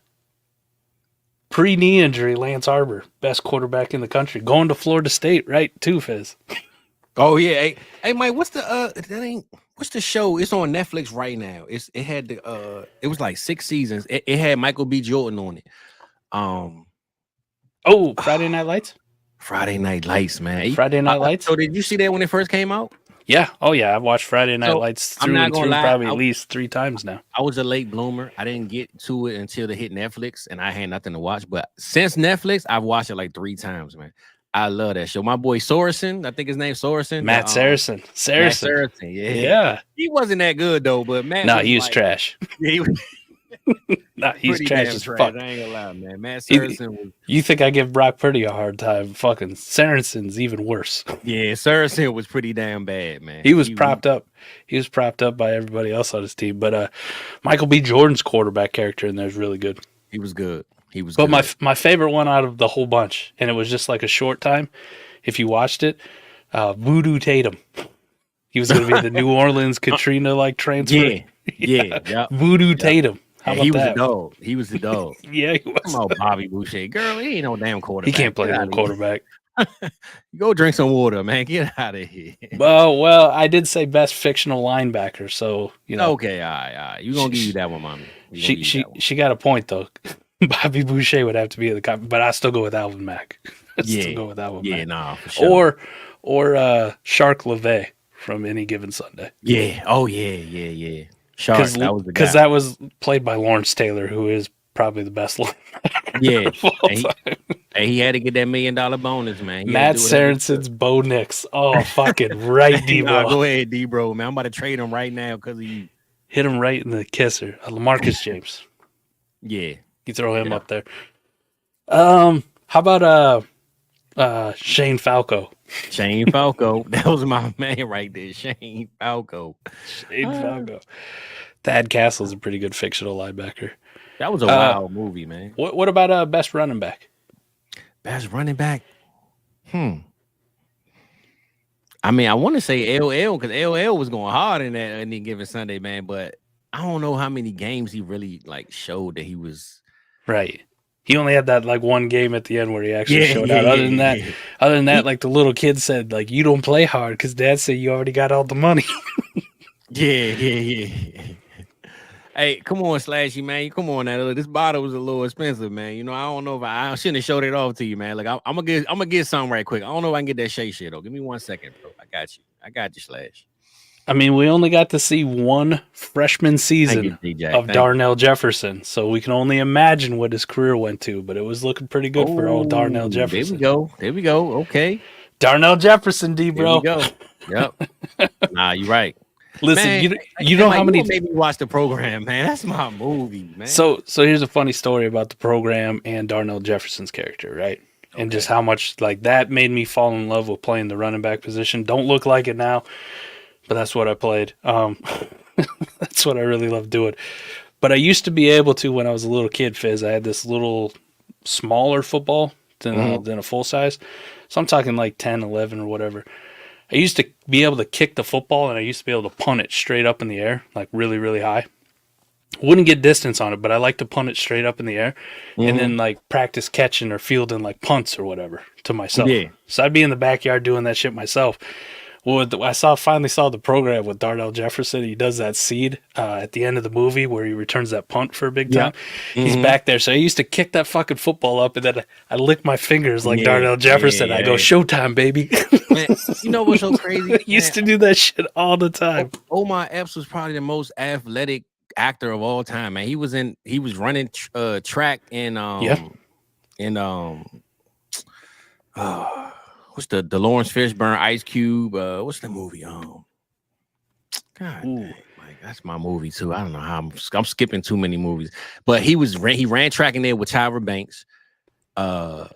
pre-knee injury, Lance Arbor, best quarterback in the country, going to Florida State, right? Too, Fizz. Oh yeah, hey Mike, what's the show? It's on Netflix right now. It was like 6 seasons. It had Michael B. Jordan on it. Friday Night Lights. Friday Night Lights, man. Friday Night Lights. So did you see that when it first came out? Yeah. Oh yeah, I've watched Friday Night Lights through and through probably at least 3 times now. I was a late bloomer. I didn't get to it until it hit Netflix, and I had nothing to watch. But since Netflix, I've watched it like 3 times, man. I love that show. My boy Sorensen, I think his name's Sorensen. Matt Saracen. Yeah. He wasn't that good though, but Matt. No, he was trash. Yeah, he was. He's trash as fuck. I ain't gonna lie, man. Matt Saracen was. You think I give Brock Purdy a hard time? Fucking Sarensen's even worse. Yeah, Saracen was pretty damn bad, man. He was propped up. He was propped up by everybody else on his team. But Michael B. Jordan's quarterback character in there is really good. He was good. But my favorite one out of the whole bunch, and it was just like a short time, if you watched it, Voodoo Tatum. He was going to be the New Orleans Katrina like transfer. Yeah. Voodoo Tatum. He was the dog. He was the dog. Yeah, he was. Come on, Bobby Boucher. Girl, he ain't no damn quarterback. He can't play no quarterback. Go drink some water, man. Get out of here. Well, I did say best fictional linebacker, so you know. Okay, all right. You gonna give you that one, mommy? She got a point though. Bobby Boucher would have to be the cop, but I still go with Alvin Mack. Still go with Alvin Mack. Yeah, nah, for sure. Or Shark LeVay from Any Given Sunday. Yeah. Oh yeah. Shark, that was the guy. Because that was played by Lawrence Taylor, who is probably the best linebacker. Yeah. He had to get that $1 million bonus, man. Matt Sarensen's Bo Nix. Oh, fucking right, D-Bro. Go ahead, D-Bro, man. I'm about to trade him right now because of you. Hit him right in the kisser. LaMarcus James. Yeah. You throw him up there. How about Shane Falco? Shane Falco. That was my man right there. Shane Falco. Falco. Thad Castle's a pretty good fictional linebacker. That was a wild movie, man. What about best running back? Best running back? I mean, I want to say LL because LL was going hard in that Any Given Sunday, man. But I don't know how many games he really like showed that he was right. He only had that like one game at the end where he actually showed out. Other than that, like the little kid said, like you don't play hard because Dad said you already got all the money. Yeah. Hey, come on, Slashy, man. Come on now. This bottle was a little expensive, man. You know, I don't know if I shouldn't have showed it off to you, man. Like I'm gonna get something right quick. I don't know if I can get that Shay shit though. Give me 1 second, bro. I got you, Slash. I mean, we only got to see one freshman season of Darnell Jefferson, so we can only imagine what his career went to, but it was looking pretty good for old Darnell Jefferson. There we go. Okay. Darnell Jefferson, D, bro. There we go. Yep. Nah, you're right. Listen, man, you know how many made me watch the program, man. That's my movie, man. So here's a funny story about the program and Darnell Jefferson's character, right? Okay. And just how much like that made me fall in love with playing the running back position. Don't look like it now, but that's what I played. That's what I really love doing. But I used to be able to when I was a little kid, Fizz. I had this little smaller football than a full size. So I'm talking like 10, 11 or whatever. I used to be able to kick the football, and I used to be able to punt it straight up in the air, like really, really high. Wouldn't get distance on it, but I like to punt it straight up in the air and then like practice catching or fielding like punts or whatever to myself. Yeah. So I'd be in the backyard doing that shit myself. Well, I finally saw the program with Darnell Jefferson. He does that seed at the end of the movie where he returns that punt for a big time. Yeah. He's back there. So I used to kick that fucking football up, and then I lick my fingers like Darnell Jefferson. I go, showtime, baby. Man, you know what's so crazy? Used to do that shit all the time. Omar Epps was probably the most athletic actor of all time, man. He was running track in what's the Lawrence Fishburne, Ice Cube? What's the movie? God, dang, like, that's my movie too. I don't know how I'm skipping too many movies, but he ran track in there with Tyra Banks.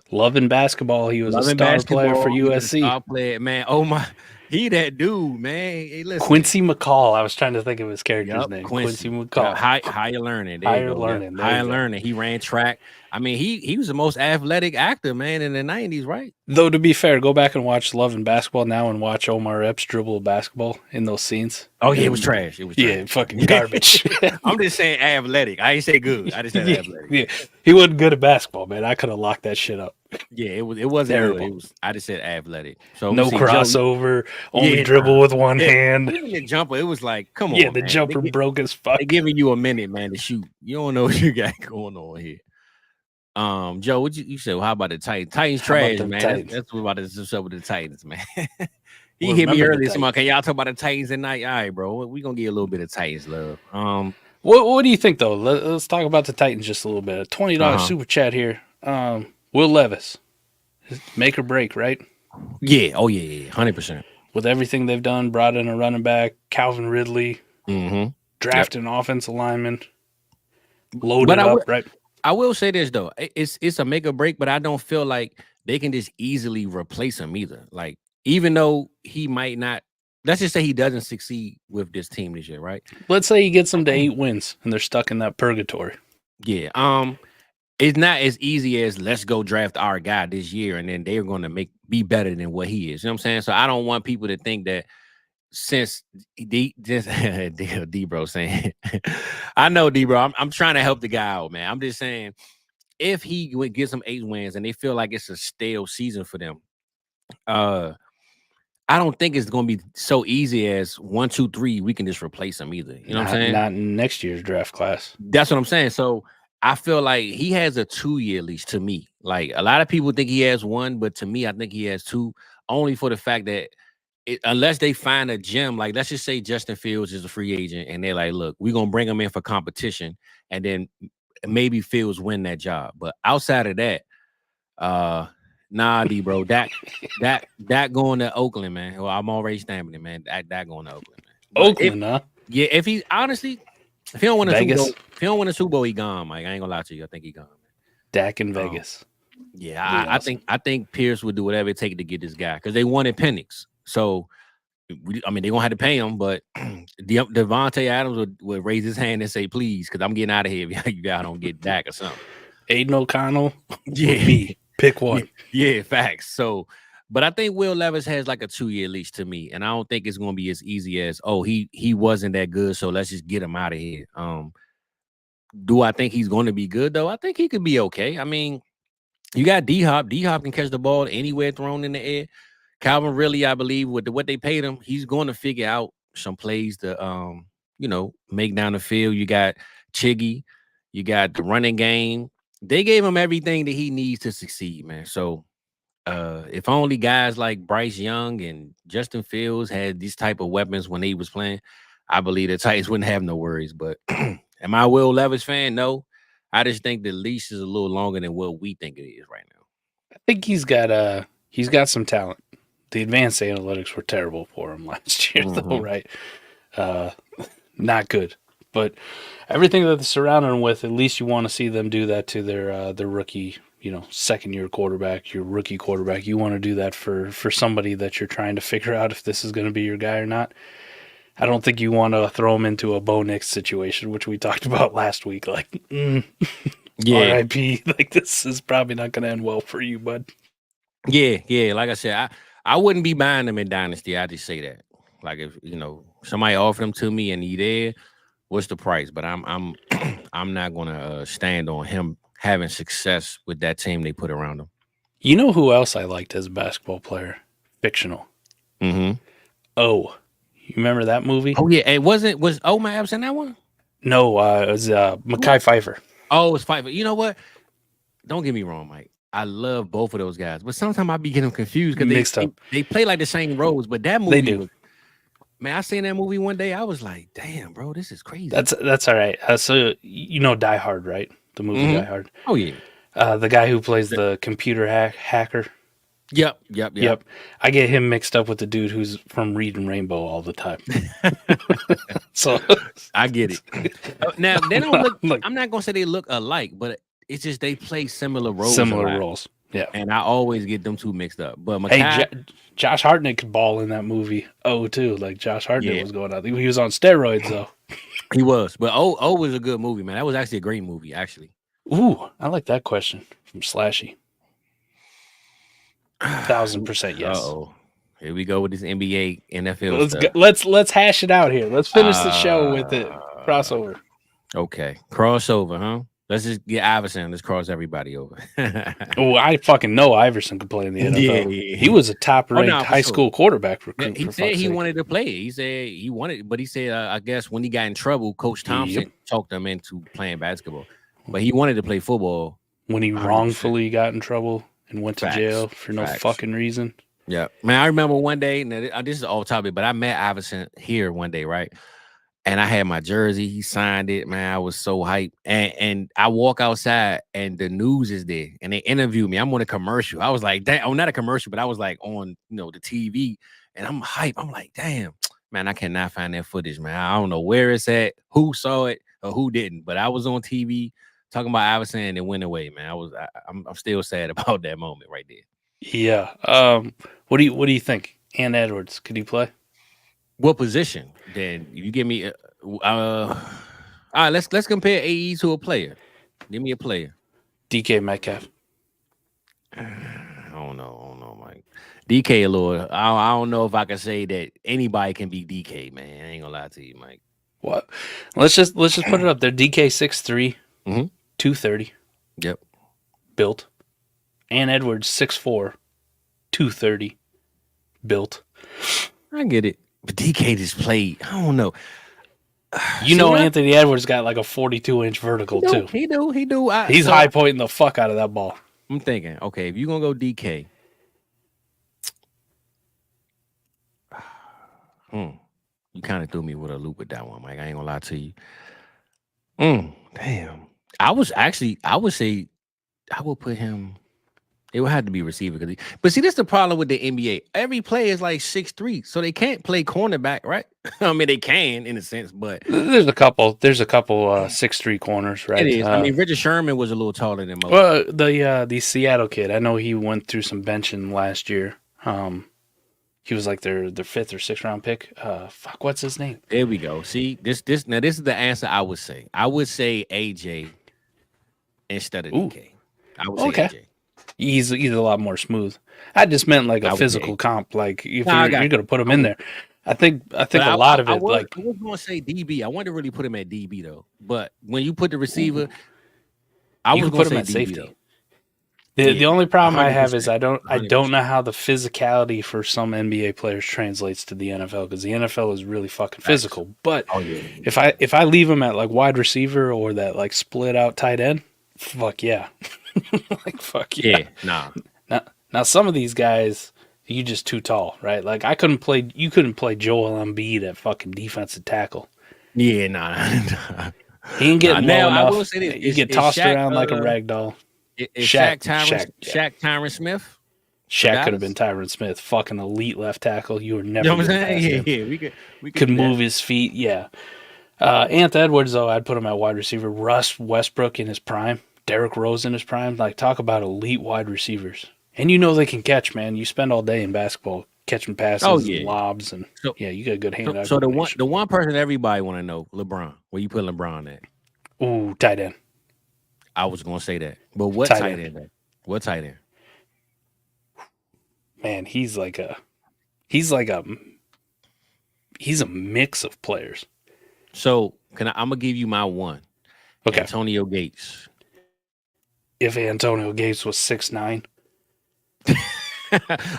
Loving basketball, he was a star player for USC. Star player, man. Oh my, He that dude, man. Hey, listen. Quincy McCall. I was trying to think of his character's name. Quincy McCall. Higher learning. There Higher you go. learning. Yep. Higher learning. He ran track. I mean, he was the most athletic actor, man, in the 90s, right? Though, to be fair, go back and watch Love and Basketball now and watch Omar Epps dribble a basketball in those scenes. Oh, yeah, it was trash. Yeah, fucking garbage. I'm just saying athletic. I ain't say good. I just said athletic. Yeah, he wasn't good at basketball, man. I could have locked that shit up. Yeah, it wasn't terrible. Good. It was. I just said athletic. So no crossover, only dribble with one hand. Even the jumper, it was like, come on. Yeah, the jumper broke as fuck. They're giving you a minute, man, to shoot. You don't know what you got going on here. Joe, what you said? Well, how about the Titans? Titans trash, man. Titans? That's what about this up with the Titans, man. He hit me earlier. Somebody, can y'all talk about the Titans tonight? All right, bro. We gonna get a little bit of Titans love. What do you think though? Let's talk about the Titans just a little bit. $20 super chat here. Will Levis, make or break, right? Yeah. Oh yeah. 100%. With everything they've done, brought in a running back, Calvin Ridley, drafting offensive lineman, loaded up, right? I will say this though, it's a make or break, but I don't feel like they can just easily replace him either. Like, even though he might not, let's just say he doesn't succeed with this team this year, right? Let's say he gets them to 8 wins and they're stuck in that purgatory. Yeah. It's not as easy as let's go draft our guy this year and then they're going to be better than what he is. You know what I'm saying? So I don't want people to think that since D-Bro saying, I know D-Bro, I'm trying to help the guy out, man. I'm just saying, if he would get some 8 wins and they feel like it's a stale season for them, I don't think it's going to be so easy as 1, 2, 3. We can just replace him either. You know what I'm saying? Not in next year's draft class. That's what I'm saying. So I feel like he has a 2-year lease to me. Like, a lot of people think he has 1, but to me, I think he has 2, only for the fact that unless they find a gem, like let's just say Justin Fields is a free agent and they're like, look, we're going to bring him in for competition and then maybe Fields win that job. But outside of that, nah, D-Bro, that going to Oakland, man. Well, I'm already stamping it, man. That going to Oakland, man. But Oakland, huh? Yeah, if he honestly, if he don't win a Super Bowl, he gone, Mike. I ain't gonna lie to you. I think he gone, man. Dak in Vegas. Yeah, I think Pierce would do whatever it take to get this guy because they wanted Penix. So, they're going to have to pay him, but Devontae Adams would raise his hand and say, please, because I'm getting out of here if you guys don't get Dak or something. Aiden O'Connell, yeah. Pick one. Yeah, facts. So, but I think Will Levis has like a 2-year lease to me, and I don't think it's going to be as easy as, he wasn't that good, so let's just get him out of here. Do I think he's going to be good, though? I think he could be okay. I mean, you got D-Hop. D-Hop can catch the ball anywhere thrown in the air. Calvin Ridley, I believe, with what they paid him, he's going to figure out some plays to, make down the field. You got Chiggy, you got the running game. They gave him everything that he needs to succeed, man. So, if only guys like Bryce Young and Justin Fields had these type of weapons when he was playing, I believe the Titans wouldn't have no worries. But am I a Will Levis fan? No. I just think the leash is a little longer than what we think it is right now. I think he's got some talent. The advanced analytics were terrible for him last year, though, right? Not good. But everything that they're surrounding him with, at least you want to see them do that to their rookie, second-year quarterback, your rookie quarterback. You want to do that for somebody that you're trying to figure out if this is going to be your guy or not. I don't think you want to throw him into a Bo Nix situation, which we talked about last week. Like, RIP, like this is probably not going to end well for you, bud. Yeah. Like I said, I wouldn't be buying them in Dynasty. I just say that. Like if somebody offered them to me and he there, what's the price? But I'm not gonna stand on him having success with that team they put around him. You know who else I liked as a basketball player? Fictional. Oh, you remember that movie? Oh yeah, was Omar Epps in that one? No, it was Mekhi Phifer. Oh, it was Phifer. You know what? Don't get me wrong, Mike. I love both of those guys, but sometimes I be getting confused because they play like the same roles. But that movie, they do. Man, I seen that movie one day. I was like, damn, bro, this is crazy. That's all right. So Die Hard, right? The movie Die Hard. Oh yeah. The guy who plays the computer hacker. Yep. I get him mixed up with the dude who's from Reading Rainbow all the time. So I get it. Now they don't look. I'm not gonna say they look alike, but it's just they play similar roles. Similar roles. Yeah. And I always get them two mixed up. But Hey, Josh Hartnett could ball in that movie. Too. Like Josh Hartnett was going out. He was on steroids though. He was. But O was a good movie, man. That was actually a great movie, actually. Ooh, I like that question from Slashy. 1,000% yes. Uh-oh. Here we go with this NBA, NFL stuff. Let's hash it out here. Let's finish the show with it. Crossover. Okay. Crossover, huh? Let's just get Iverson. Let's cross everybody over. Oh, I fucking know Iverson could play in the NFL. Yeah. He was a top-ranked high school quarterback recruit. He said he wanted to play. He said he wanted, but he said, I guess when he got in trouble, Coach Thompson talked him into playing basketball. But he wanted to play football. When he 100%. Wrongfully got in trouble and went to jail for no fucking reason. Yeah. Man, I remember one day, now this is off topic, but I met Iverson here one day, right? And I had my jersey. He signed it. Man, I was so hyped. And I walk outside and the news is there. And they interview me. I'm on a commercial. I was like, damn, not a commercial, but I was like on, the TV. And I'm hyped. I'm like, damn, man, I cannot find that footage, man. I don't know where it's at, who saw it or who didn't. But I was on TV talking about Iverson and it went away, man. I'm still sad about that moment right there. Yeah. What do you think? Ant Edwards, could he play? What position? Then you give me all right, let's compare AE to a player. Give me a player. DK Metcalf. I don't know, Mike. DK a little. I don't know if I can say that anybody can be DK, man. I ain't gonna lie to you, Mike. What? Let's just put it up there. DK 6'3", 230. Yep. Built. Ant Edwards 6'4", 230. Built. I get it. But DK just played. I don't know. Anthony Edwards got like a 42-inch vertical too. He do. He's high pointing the fuck out of that ball. I'm thinking, okay, if you're gonna go DK, you kind of threw me with a loop with that one, Mike. I ain't gonna lie to you. Damn. I would say I would put him. It would have to be receiver, but see, that's the problem with the NBA. Every player is like 6'3", so they can't play cornerback, right? I mean, they can in a sense, but there's a couple 6'3" corners, right? It is. I mean, Richard Sherman was a little taller than most. Well, the Seattle kid, I know he went through some benching last year. He was like their 5th or 6th round pick. What's his name? There we go. See, this is the answer I would say. I would say AJ instead of DK. I would say AJ. He's a lot more smooth. I just meant like a physical comp. Like if you're going to put him in there, I think a lot of it. I was going to say DB. I wanted to really put him at DB though. But when you put the receiver, I was going to say at safety. Though. The only problem I have is I don't know how the physicality for some NBA players translates to the NFL, because the NFL is really fucking physical. But if I leave him at like wide receiver or that like split out tight end, fuck yeah. Like fuck yeah. Now some of these guys, you just too tall, right? Like you couldn't play Joel Embiid at fucking defensive tackle. Yeah, nah. He ain't getting low enough. I will say this, you get tossed around like a rag doll. Shaq Tyron Smith? Shaq could have been Tyron Smith, fucking elite left tackle. You were never. You know what I'm saying? Yeah. We could move his feet. Yeah. Ant Edwards though, I'd put him at wide receiver. Russ Westbrook in his prime. Derrick Rose in his prime. Like, talk about elite wide receivers. And they can catch, man. You spend all day in basketball catching passes and lobs, and you got a good hand. So the one person everybody want to know, LeBron. Where you put LeBron at? Ooh, tight end. I was gonna say that, but what tight end? What tight end? Man, he's a mix of players. So I'm gonna give you my one. Okay, Antonio Gates. If Antonio Gates was 6'9".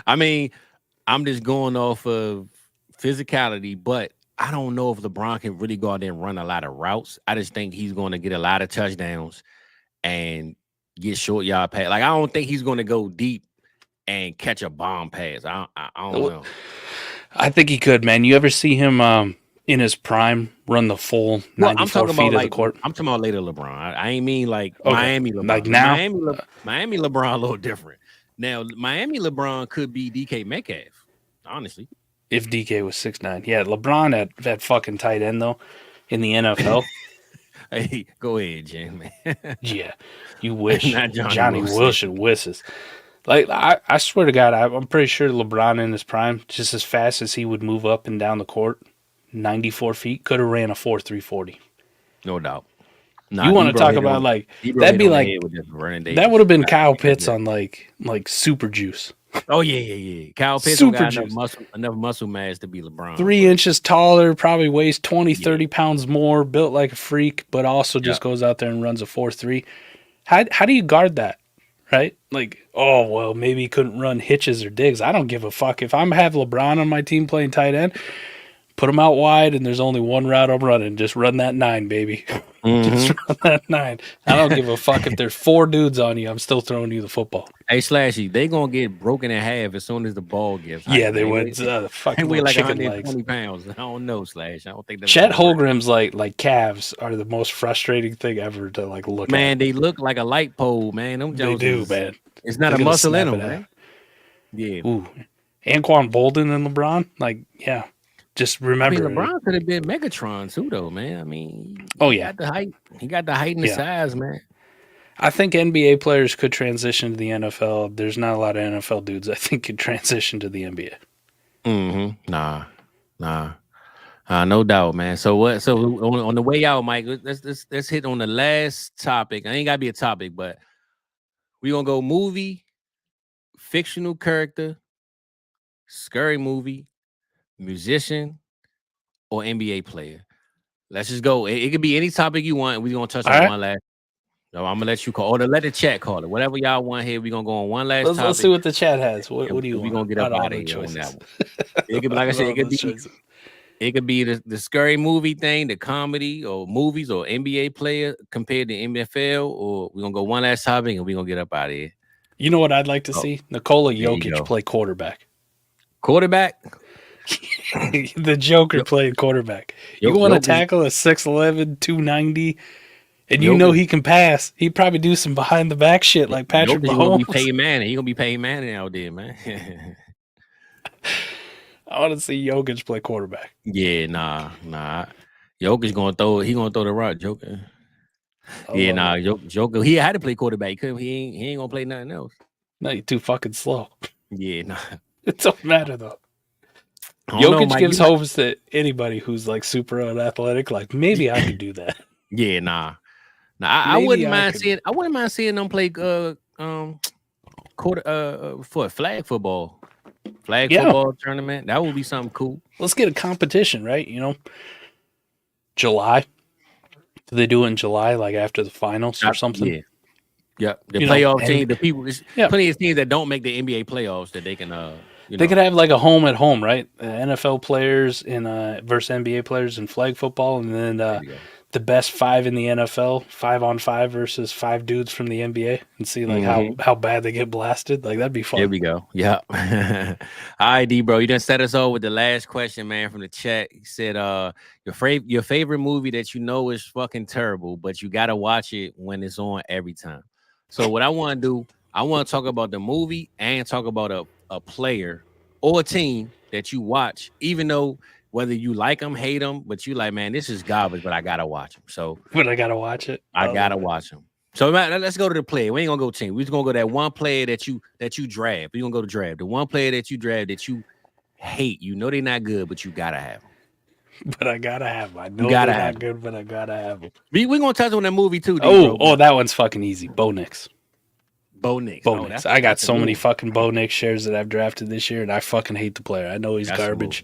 I mean, I'm just going off of physicality, but I don't know if LeBron can really go out there and run a lot of routes. I just think he's going to get a lot of touchdowns and get short yard pass. Like, I don't think he's going to go deep and catch a bomb pass. I don't know. I think he could, man. You ever see him in his prime run the full 94 feet of the court? I'm talking about later LeBron. I ain't mean like Miami LeBron. Like now? Miami LeBron a little different. Now, Miami LeBron could be DK Metcalf, honestly. If DK was 6'9". Yeah, LeBron at fucking tight end, though, in the NFL. Hey, go ahead, Jim, man. Yeah, you wish. Johnny Wilson wishes. Like I swear to God, I'm pretty sure LeBron in his prime, just as fast as he would move up and down the court, 94 feet, could have ran a 4.340. No doubt. Nah, You want to D-Bro talk hit about on like D-Bro that'd hit be on the like head with this Vernon Davis. that would have been Kyle Pitts on like super juice. Oh yeah. Kyle Pitts Super got juice. enough muscle mass to be LeBron. 3 inches taller, probably weighs 20, 30 pounds more, built like a freak, but also just goes out there and runs a 4.3. How do you guard that? Right? Like, oh, well, maybe he couldn't run hitches or digs. I don't give a fuck. If I'm have LeBron on my team playing tight end, put him out wide and there's only one route I'm running. Just run that 9, baby. Just run that 9. I don't give a fuck if there's 4 dudes on you. I'm still throwing you the football. Hey, Slashy, they gonna get broken in half as soon as the ball gets high. Yeah, they would. Fucking weigh like chicken 120 legs. pounds. I don't know, Slash. I don't think that's Chet Holmgren's like calves are the most frustrating thing ever to like look at. Man, they look like a light pole, man. Them They do, man. It's not a muscle in them, man. Yeah. Ooh. Anquan Bolden and LeBron, like, yeah. Just remember, LeBron could have been Megatron too, though, man. I mean, he got the height. He got the height and the size, man. I think NBA players could transition to the NFL. There's not a lot of NFL dudes I think could transition to the NBA. Nah. No doubt, man. So what? So on the way out, Mike, let's hit on the last topic. I ain't gotta be a topic, but we gonna go movie, fictional character, scary movie, musician, or NBA player. Let's just go. It could be any topic you want. We're gonna touch on one last. So I'm gonna let you call, or let the chat call it. Whatever y'all want here, we're gonna go on one last topic. Let's see what the chat has. What do you want? We're gonna get up out of here on that one. It could be, like I said, it could be the scary movie thing, the comedy or movies or NBA player compared to NFL, or we're gonna go one last topic and we're gonna get up out of here. You know what I'd like to see? Nikola Jokic play quarterback. Quarterback? The Joker played quarterback. You want to tackle a 6'11", 290, and you know he can pass. He'd probably do some behind the back shit like Patrick Mahomes. Gonna be Peyton Manning. He gonna be Peyton Manning out there, man. I want to see Jokic play quarterback. Yeah, nah. Jokic gonna throw. He gonna throw the rock, Joker. Joker. He had to play quarterback. He ain't gonna play nothing else. No, you're too fucking slow. Yeah, nah. It don't matter though. Jokic gives hopes to anybody who's like super unathletic. Like maybe I could do that. Yeah, nah. I wouldn't mind seeing. I wouldn't mind seeing them play for flag football. Football tournament. That would be something cool. Let's get a competition, right? You know, July. Do they do it in July, like after the finals or something? Yeah. The playoff team, the people. Plenty of teams that don't make the NBA playoffs that they can. They could have like a home at home, right? NFL players in versus NBA players in flag football, and then the best 5 in the NFL, 5-on-5 versus 5 dudes from the NBA, and see like how bad they get blasted. Like that'd be fun. There we go. Yeah. All right, D bro, you done set us over with the last question, man, from the chat. He said, your favorite movie that you know is fucking terrible, but you gotta watch it when it's on every time. So what I want to do, I want to talk about the movie and talk about a player or a team that you watch, even though whether you like them, hate them, but you like, man, this is garbage, but I gotta watch them. So, but I gotta watch it. I gotta watch them. So let's go to the player. We ain't gonna go team. We're just gonna go that one player that you draft. We're gonna go to draft. The one player that you draft that you hate. You know they're not good, but you gotta have them. But I gotta have them. I know they're not good, but I gotta have them. We're gonna touch on that movie too. That one's fucking easy. Bo Nix. Bo Nix. I got so many fucking Bo Nix shares that I've drafted this year, and I fucking hate the player. I know he's garbage.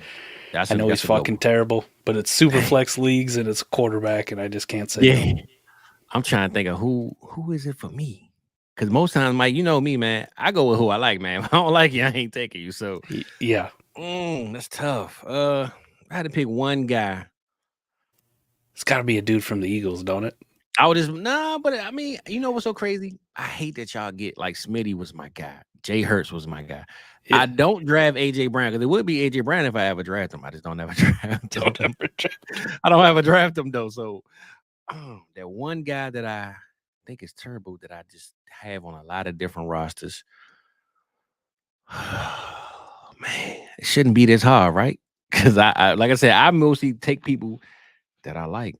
I know he's fucking terrible, but it's super flex leagues and it's a quarterback, and I just can't say no. I'm trying to think of who is it for me? Because most times, Mike, you know me, man. I go with who I like, man. If I don't like you, I ain't taking you. So yeah, that's tough. I had to pick one guy. It's got to be a dude from the Eagles, don't it? I would just but I mean, you know what's so crazy? I hate that y'all get like Smitty was my guy, Jay Hurts was my guy. Yeah. I don't draft AJ Brown because it would be AJ Brown if I ever draft him. I just don't ever draft him. I don't ever draft him though. So that one guy that I think is terrible that I just have on a lot of different rosters. Man, it shouldn't be this hard, right? Because I like I said, I mostly take people that I like.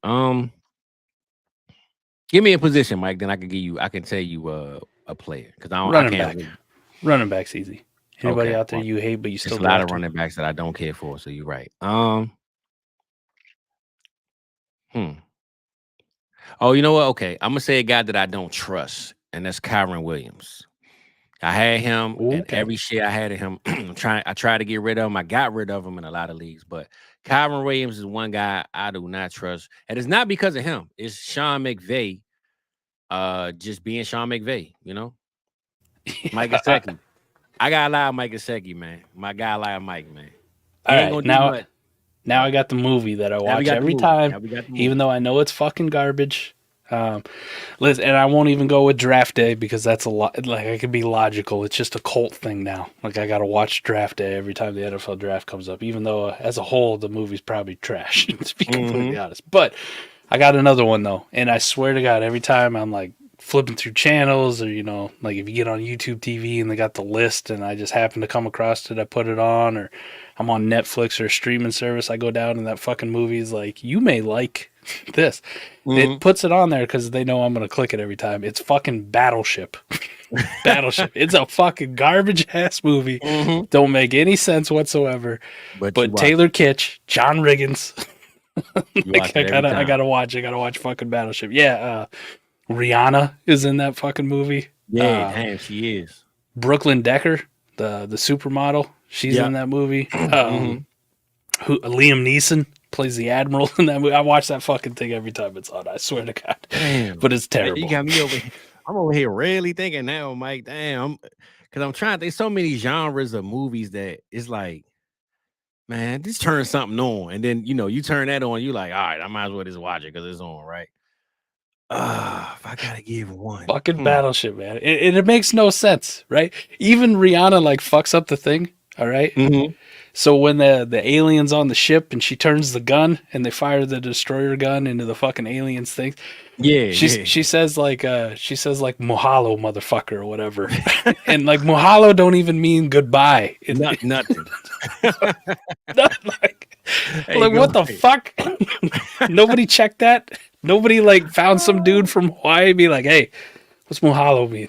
Give me a position, Mike. Then I can tell you a player because I can't. Running back's easy. Anybody Okay, out there well, you hate, but you still there's a lot of draft 'em? running backs that I don't care for. So you're right. Oh, you know what? Okay, I'm gonna say a guy that I don't trust, and that's Kyron Williams. I had him, and Okay. every share I had of him, I tried to get rid of him. I got rid of him in a lot of leagues, but Kyron Williams is one guy I do not trust, and it's not because of him. It's Sean McVay, just being Sean McVay. You know, Mike Gesicki. I gotta lie, Mike Gesicki, man. My guy, like Mike, man. All right, now I got the movie that I watch every time, even though I know it's fucking garbage. Listen, and I won't even go with draft day because that's a lot. Like, I could be logical. It's just a cult thing now. Like, I got to watch draft day every time the NFL draft comes up, even though as a whole, the movie's probably trash, to be completely honest. But I got another one though. And I swear to God, every time I'm like flipping through channels, or, you know, like if you get on YouTube TV and they got the list and I just happen to come across it, I put it on, or I'm on Netflix or a streaming service, I go down and that fucking movie's like, you may like this. It puts it on there because they know I'm going to click it every time. It's fucking Battleship. Battleship. It's a fucking garbage ass movie. Don't make any sense whatsoever. But Taylor Kitsch, John Riggins. Like, I gotta watch fucking Battleship. Yeah, Rihanna is in that fucking movie. Yeah, damn, she is. Brooklyn Decker, the supermodel, she's in that movie. Liam Neeson plays the admiral in that movie. I watch that fucking thing every time it's on. I swear to God. Damn. But it's terrible. You got me over here. I'm over here really thinking now, Mike. Damn, because I'm trying. There's so many genres of movies that it's like, man, just turn something on, and then you turn that on. You like, all right, I might as well just watch it because it's on, right? If I gotta give one, fucking Battleship, man, it makes no sense, right? Even Rihanna like fucks up the thing. All right. So when the alien's on the ship and she turns the gun and they fire the destroyer gun into the fucking aliens thing, she says like mahalo, motherfucker, or whatever, and like mahalo don't even mean goodbye. Nothing. like what the fuck? Nobody checked that. Nobody like found some dude from Hawaii be like, hey, what's mahalo mean?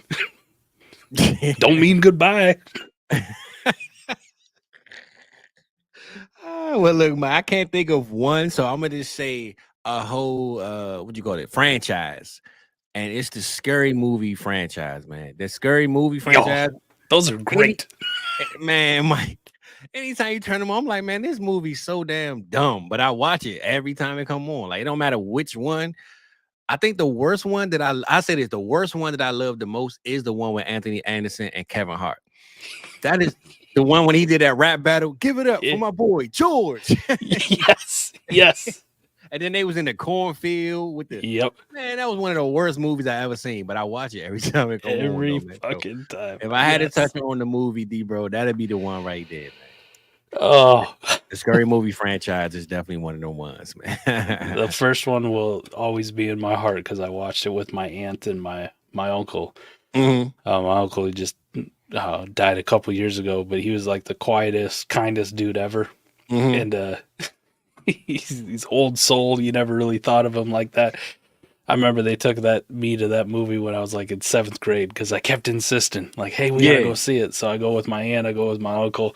Don't mean goodbye. Well, look, I can't think of one, so I'm gonna just say a whole what you call it, franchise, and it's the Scary Movie franchise, man. The Scary Movie franchise, those are great, man. Mike, anytime you turn them on, I'm like, man, this movie's so damn dumb, but I watch it every time it come on. Like, it don't matter which one. I think the worst one that I said is the worst one that I love the most is the one with Anthony Anderson and Kevin Hart. That is. The one when he did that rap battle, give it up for my boy George. yes. And then they was in the cornfield with the man. That was one of the worst movies I ever seen. But I watch it every time it comes on. Every fucking time. If I had to touch on the movie, D bro, that'd be the one right there, man. Oh, the Scary Movie franchise is definitely one of the ones, man. The first one will always be in my heart because I watched it with my aunt and my uncle. My uncle just died a couple years ago, but he was like the quietest, kindest dude ever. And he's old soul. You never really thought of him like that. I remember they took me to that movie when I was like in 7th grade because I kept insisting, like, hey, we gotta go see it. So I go with my aunt, I go with my uncle,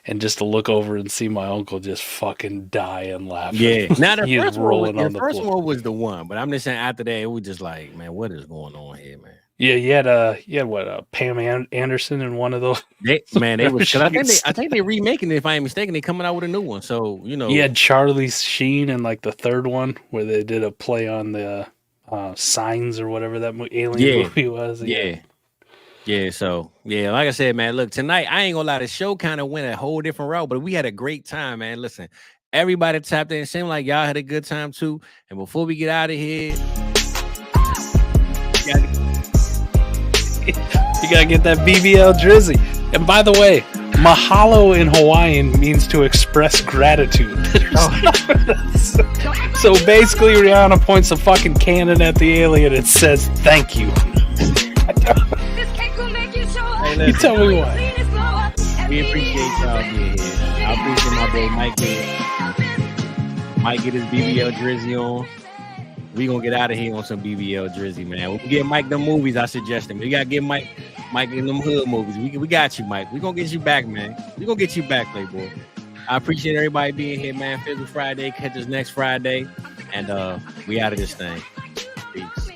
and just to look over and see my uncle just fucking die and laugh. Yeah. Now the first one was the one, but I'm just saying after that, it was just like, man, what is going on here, man? Yeah, you had what, Pam Anderson in one of those. They was. I think they're remaking it. If I ain't mistaken, they're coming out with a new one. So you had Charlie Sheen in like the third one where they did a play on the Signs or whatever that alien movie was. Yeah. So like I said, man, look, tonight I ain't gonna lie, the show kind of went a whole different route, but we had a great time, man. Listen, everybody tapped in. It seemed like y'all had a good time too. And before we get out of here. You gotta get that BBL Drizzy. And by the way, mahalo in Hawaiian means to express gratitude. So basically, Rihanna points a fucking cannon at the alien and says, thank you. You tell me why. We appreciate y'all being here. I appreciate my boy Mike here. Mike get his BBL Drizzy on. We gonna get out of here on some BBL Drizzy, man. We get Mike the movies I suggested. We gotta get Mike Mike in them hood movies. We got you, Mike. We gonna get you back, man. We gonna get you back, Playboy. I appreciate everybody being here, man. Fizzle Friday. Catch us next Friday. And we out of this thing. Peace.